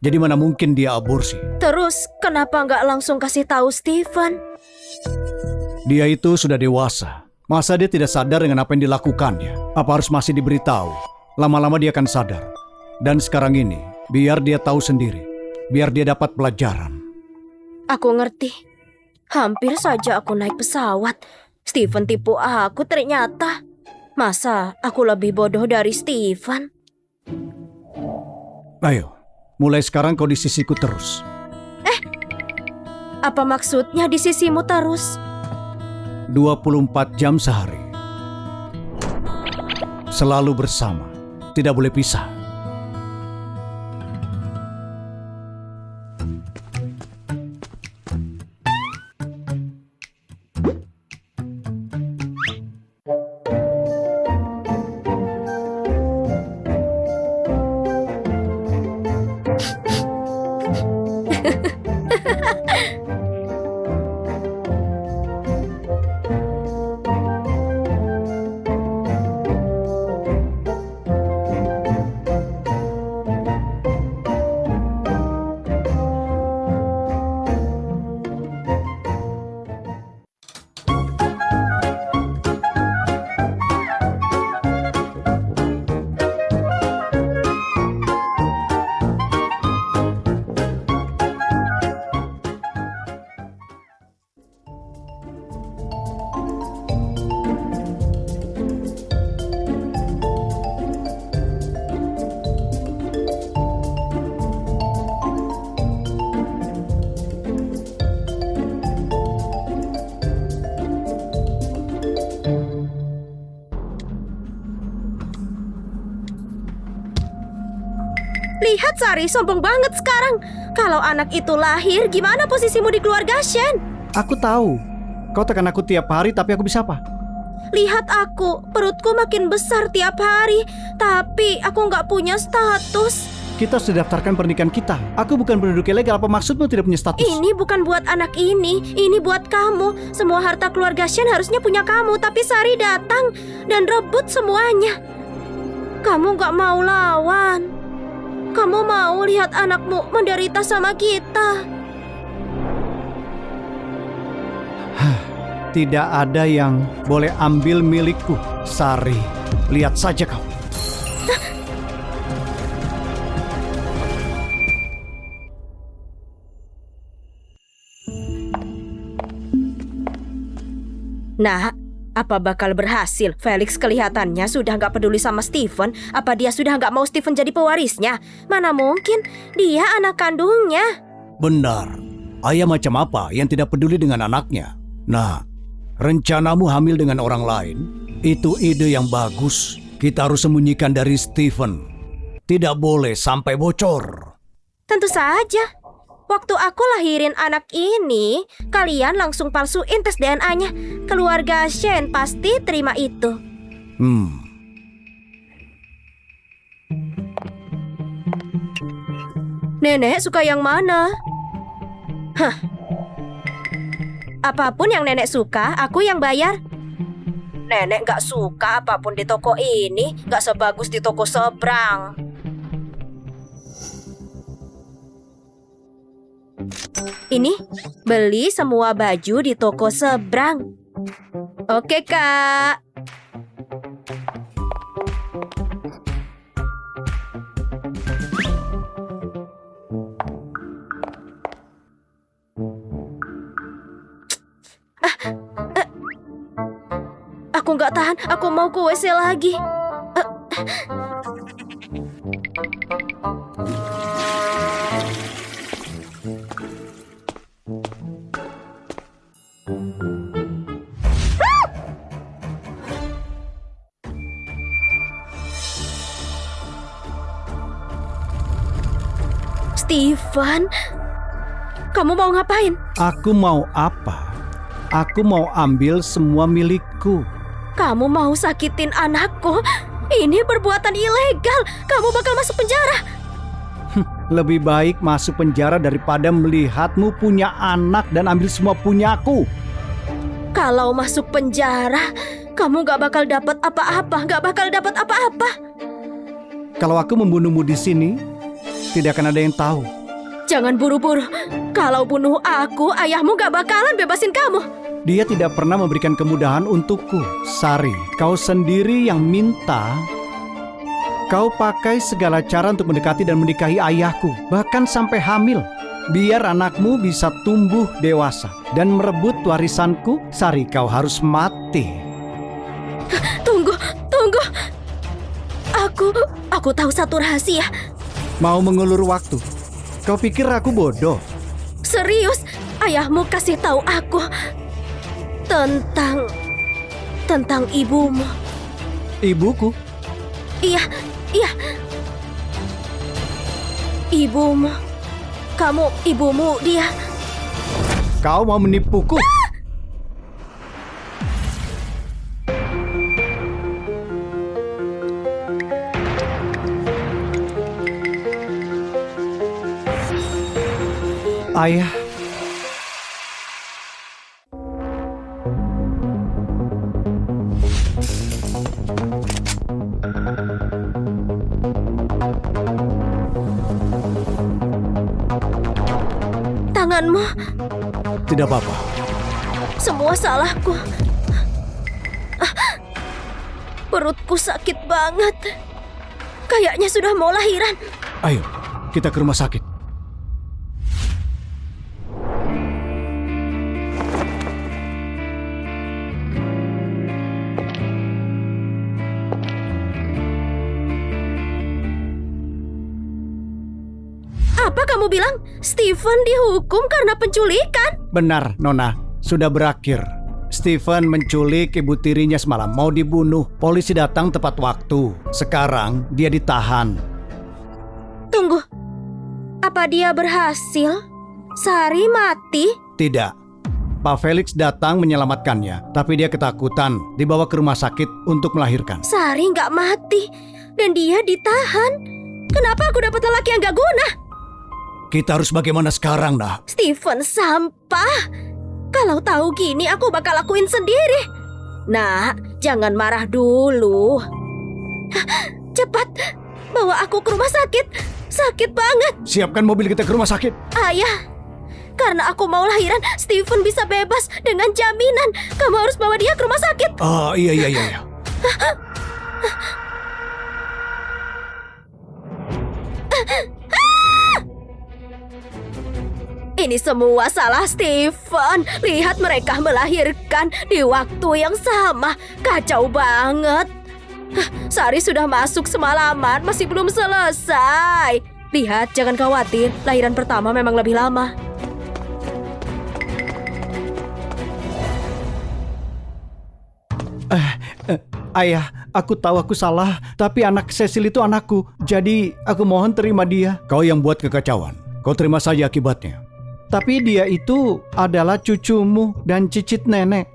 Jadi mana mungkin dia aborsi? Terus kenapa nggak langsung kasih tahu Stephen? Dia itu sudah dewasa. Masa dia tidak sadar dengan apa yang dilakukannya? Apa harus masih diberitahu? Lama-lama dia akan sadar. Dan sekarang ini, biar dia tahu sendiri. Biar dia dapat pelajaran. Aku ngerti. Hampir saja aku naik pesawat. Stephen tipu aku ternyata. Masa aku lebih bodoh dari Stephen? Ayo, mulai sekarang kau di sisiku terus. Apa maksudnya di sisimu terus? 24 jam sehari. Selalu bersama, tidak boleh pisah. Lihat Sari, sombong banget sekarang. Kalau anak itu lahir, gimana posisimu di keluarga Shen? Aku tahu. Kau tekan aku tiap hari, tapi aku bisa apa? Lihat aku, perutku makin besar tiap hari. Tapi aku nggak punya status. Kita sudah daftarkan pernikahan kita. Aku bukan penduduk ilegal. Apa maksudmu tidak punya status? Ini bukan buat anak ini buat kamu. Semua harta keluarga Shen harusnya punya kamu. Tapi Sari datang dan rebut semuanya. Kamu nggak mau lawan. Kamu mau lihat anakmu menderita sama kita. Tidak ada yang boleh ambil milikku, Sari. Lihat saja kau. Nah, apa bakal berhasil? Felix kelihatannya sudah nggak peduli sama Stephen. Apa dia sudah nggak mau Stephen jadi pewarisnya? Mana mungkin, dia anak kandungnya. Benar. Ayah macam apa yang tidak peduli dengan anaknya? Nah, rencanamu hamil dengan orang lain, itu ide yang bagus. Kita harus sembunyikan dari Stephen. Tidak boleh sampai bocor. Tentu saja. Waktu aku lahirin anak ini, kalian langsung palsuin tes DNA-nya. Keluarga Shen pasti terima itu. Nenek suka yang mana? Hah. Apapun yang nenek suka, aku yang bayar. Nenek gak suka apapun di toko ini, gak sebagus di toko seberang. Ini, beli semua baju di toko seberang. Oke, Kak. Aku nggak tahan, aku mau ke WC lagi. Stephen, kamu mau ngapain? Aku mau apa? Aku mau ambil semua milikku. Kamu mau sakitin anakku? Ini perbuatan ilegal. Kamu bakal masuk penjara. Lebih baik masuk penjara daripada melihatmu punya anak dan ambil semua punyaku. Kalau masuk penjara, kamu gak bakal dapat apa-apa. Gak bakal dapat apa-apa. Kalau aku membunuhmu di sini, tidak akan ada yang tahu. Jangan buru-buru. Kalau bunuh aku, ayahmu gak bakalan bebasin kamu. Dia tidak pernah memberikan kemudahan untukku. Sari, kau sendiri yang minta. Kau pakai segala cara untuk mendekati dan menikahi ayahku, bahkan sampai hamil. Biar anakmu bisa tumbuh dewasa dan merebut warisanku. Sari, kau harus mati. Tunggu. Aku tahu satu rahasia. Mau mengulur waktu? Kau pikir aku bodoh? Serius, ayahmu kasih tahu aku. Tentang ibumu. Ibuku? Iya. Ibumu. Kamu ibumu dia. Kau mau menipuku? Ayah. Tanganmu. Tidak apa-apa. Semua salahku. Perutku sakit banget. Kayaknya sudah mau lahiran. Ayo, kita ke rumah sakit. Apa kamu bilang? Stephen dihukum karena penculikan? Benar, Nona. Sudah berakhir. Stephen menculik ibu tirinya semalam, mau dibunuh. Polisi datang tepat waktu. Sekarang dia ditahan. Tunggu. Apa dia berhasil? Sari mati? Tidak. Pak Felix datang menyelamatkannya, tapi dia ketakutan, dibawa ke rumah sakit untuk melahirkan. Sari nggak mati. Dan dia ditahan. Kenapa aku dapat lelaki yang gak guna? Kita harus bagaimana sekarang, Nak? Stephen sampah. Kalau tahu gini aku bakal lakuin sendiri. Nak, jangan marah dulu. Cepat, bawa aku ke rumah sakit. Sakit banget. Siapkan mobil kita ke rumah sakit. Ayah, karena aku mau lahiran, Stephen bisa bebas dengan jaminan. Kamu harus bawa dia ke rumah sakit. Oh, iya. Ini semua salah Stephen. Lihat mereka melahirkan di waktu yang sama. Kacau banget. Sari sudah masuk semalaman, masih belum selesai. Lihat, jangan khawatir. Lahiran pertama memang lebih lama. Ayah, aku tahu aku salah, tapi anak Cecil itu anakku. Jadi aku mohon terima dia. Kau yang buat kekacauan. Kau terima saja akibatnya. Tapi dia itu adalah cucumu dan cicit nenek.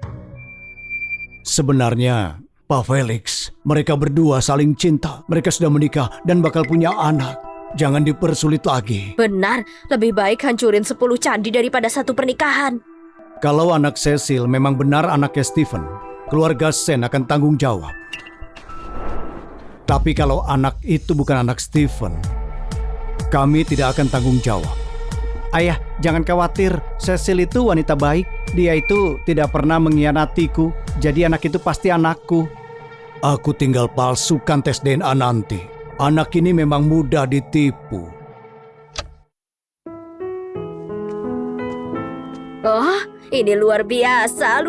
Sebenarnya, Pak Felix, mereka berdua saling cinta. Mereka sudah menikah dan bakal punya anak. Jangan dipersulit lagi. Benar, lebih baik hancurin 10 candi daripada satu pernikahan. Kalau anak Cecil memang benar anaknya Stephen, keluarga Sen akan tanggung jawab. Tapi kalau anak itu bukan anak Stephen, kami tidak akan tanggung jawab. Ayah, jangan khawatir. Cecil itu wanita baik. Dia itu tidak pernah mengkhianatiku. Jadi anak itu pasti anakku. Aku tinggal palsukan tes DNA nanti. Anak ini memang mudah ditipu. Oh, ini luar biasa.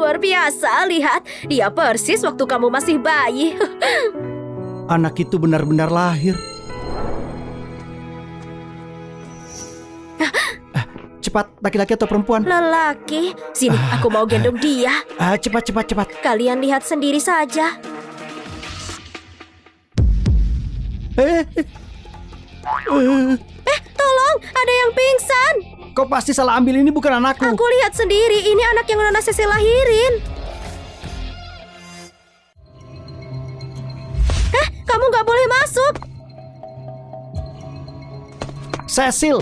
Lihat, dia persis waktu kamu masih bayi. Anak itu benar-benar lahir. Cepat, laki-laki atau perempuan? Lelaki. Sini, aku mau gendong dia. Cepat. Kalian lihat sendiri saja. Tolong, ada yang pingsan. Kau pasti salah ambil, ini bukan anakku. Aku lihat sendiri, ini anak yang Nona Cecil lahirin. Kamu nggak boleh masuk. Cecil,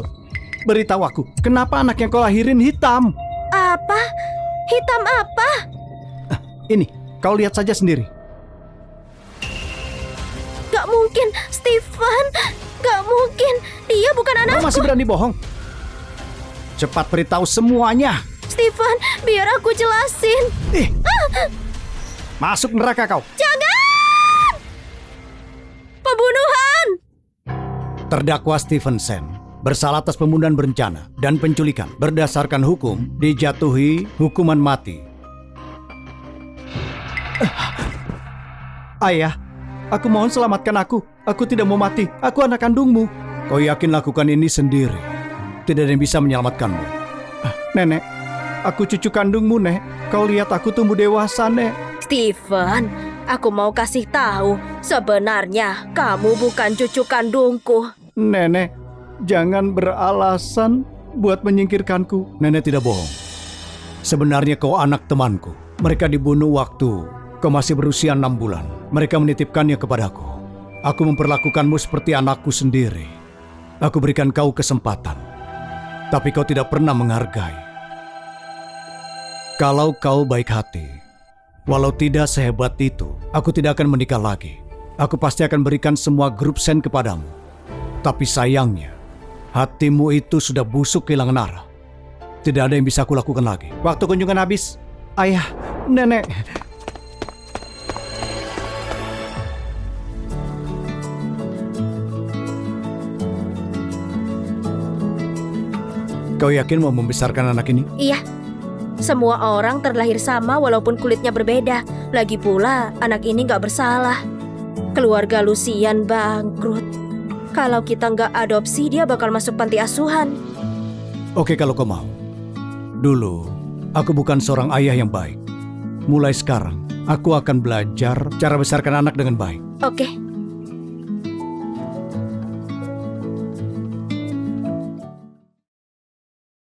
beritahu aku, kenapa anak yang kau lahirin hitam? Apa? Hitam apa? Ini, kau lihat saja sendiri. Gak mungkin, Stephen. Gak mungkin. Dia bukan Kau anakku. masih berani bohong? Cepat beritahu semuanya. Stephen, biar aku jelasin. Masuk neraka kau. Jangan! Pembunuhan! Terdakwa Stephen Sen bersalah atas pembunuhan berencana dan penculikan. Berdasarkan hukum, dijatuhi hukuman mati. Ayah, aku mohon selamatkan aku. Aku tidak mau mati. Aku anak kandungmu. Kau yakin lakukan ini sendiri? Tidak ada yang bisa menyelamatkanmu. Nenek, Aku cucu kandungmu, Nek. Kau lihat aku tumbuh dewasa, Nek. Steven, aku mau kasih tahu, sebenarnya kamu bukan cucu kandungku. Nenek, jangan beralasan buat menyingkirkanku. Nenek tidak bohong. Sebenarnya kau anak temanku. Mereka dibunuh waktu kau masih berusia 6 bulan. Mereka menitipkannya kepadaku. Aku memperlakukanmu seperti anakku sendiri. Aku berikan kau kesempatan. Tapi kau tidak pernah menghargai. Kalau kau baik hati, walau tidak sehebat itu, aku tidak akan menikah lagi. Aku pasti akan berikan semua grup sen kepadamu. Tapi sayangnya, hatimu itu sudah busuk kehilangan arah. Tidak ada yang bisa aku lakukan lagi. Waktu kunjungan habis. Ayah, Nenek. Kau yakin mau membesarkan anak ini? Iya, semua orang terlahir sama walaupun kulitnya berbeda. Lagi pula, anak ini nggak bersalah. Keluarga Lucian bangkrut. Kalau kita nggak adopsi, dia bakal masuk panti asuhan. Oke kalau kau mau. Dulu, aku bukan seorang ayah yang baik. Mulai sekarang, aku akan belajar cara besarkan anak dengan baik. Oke,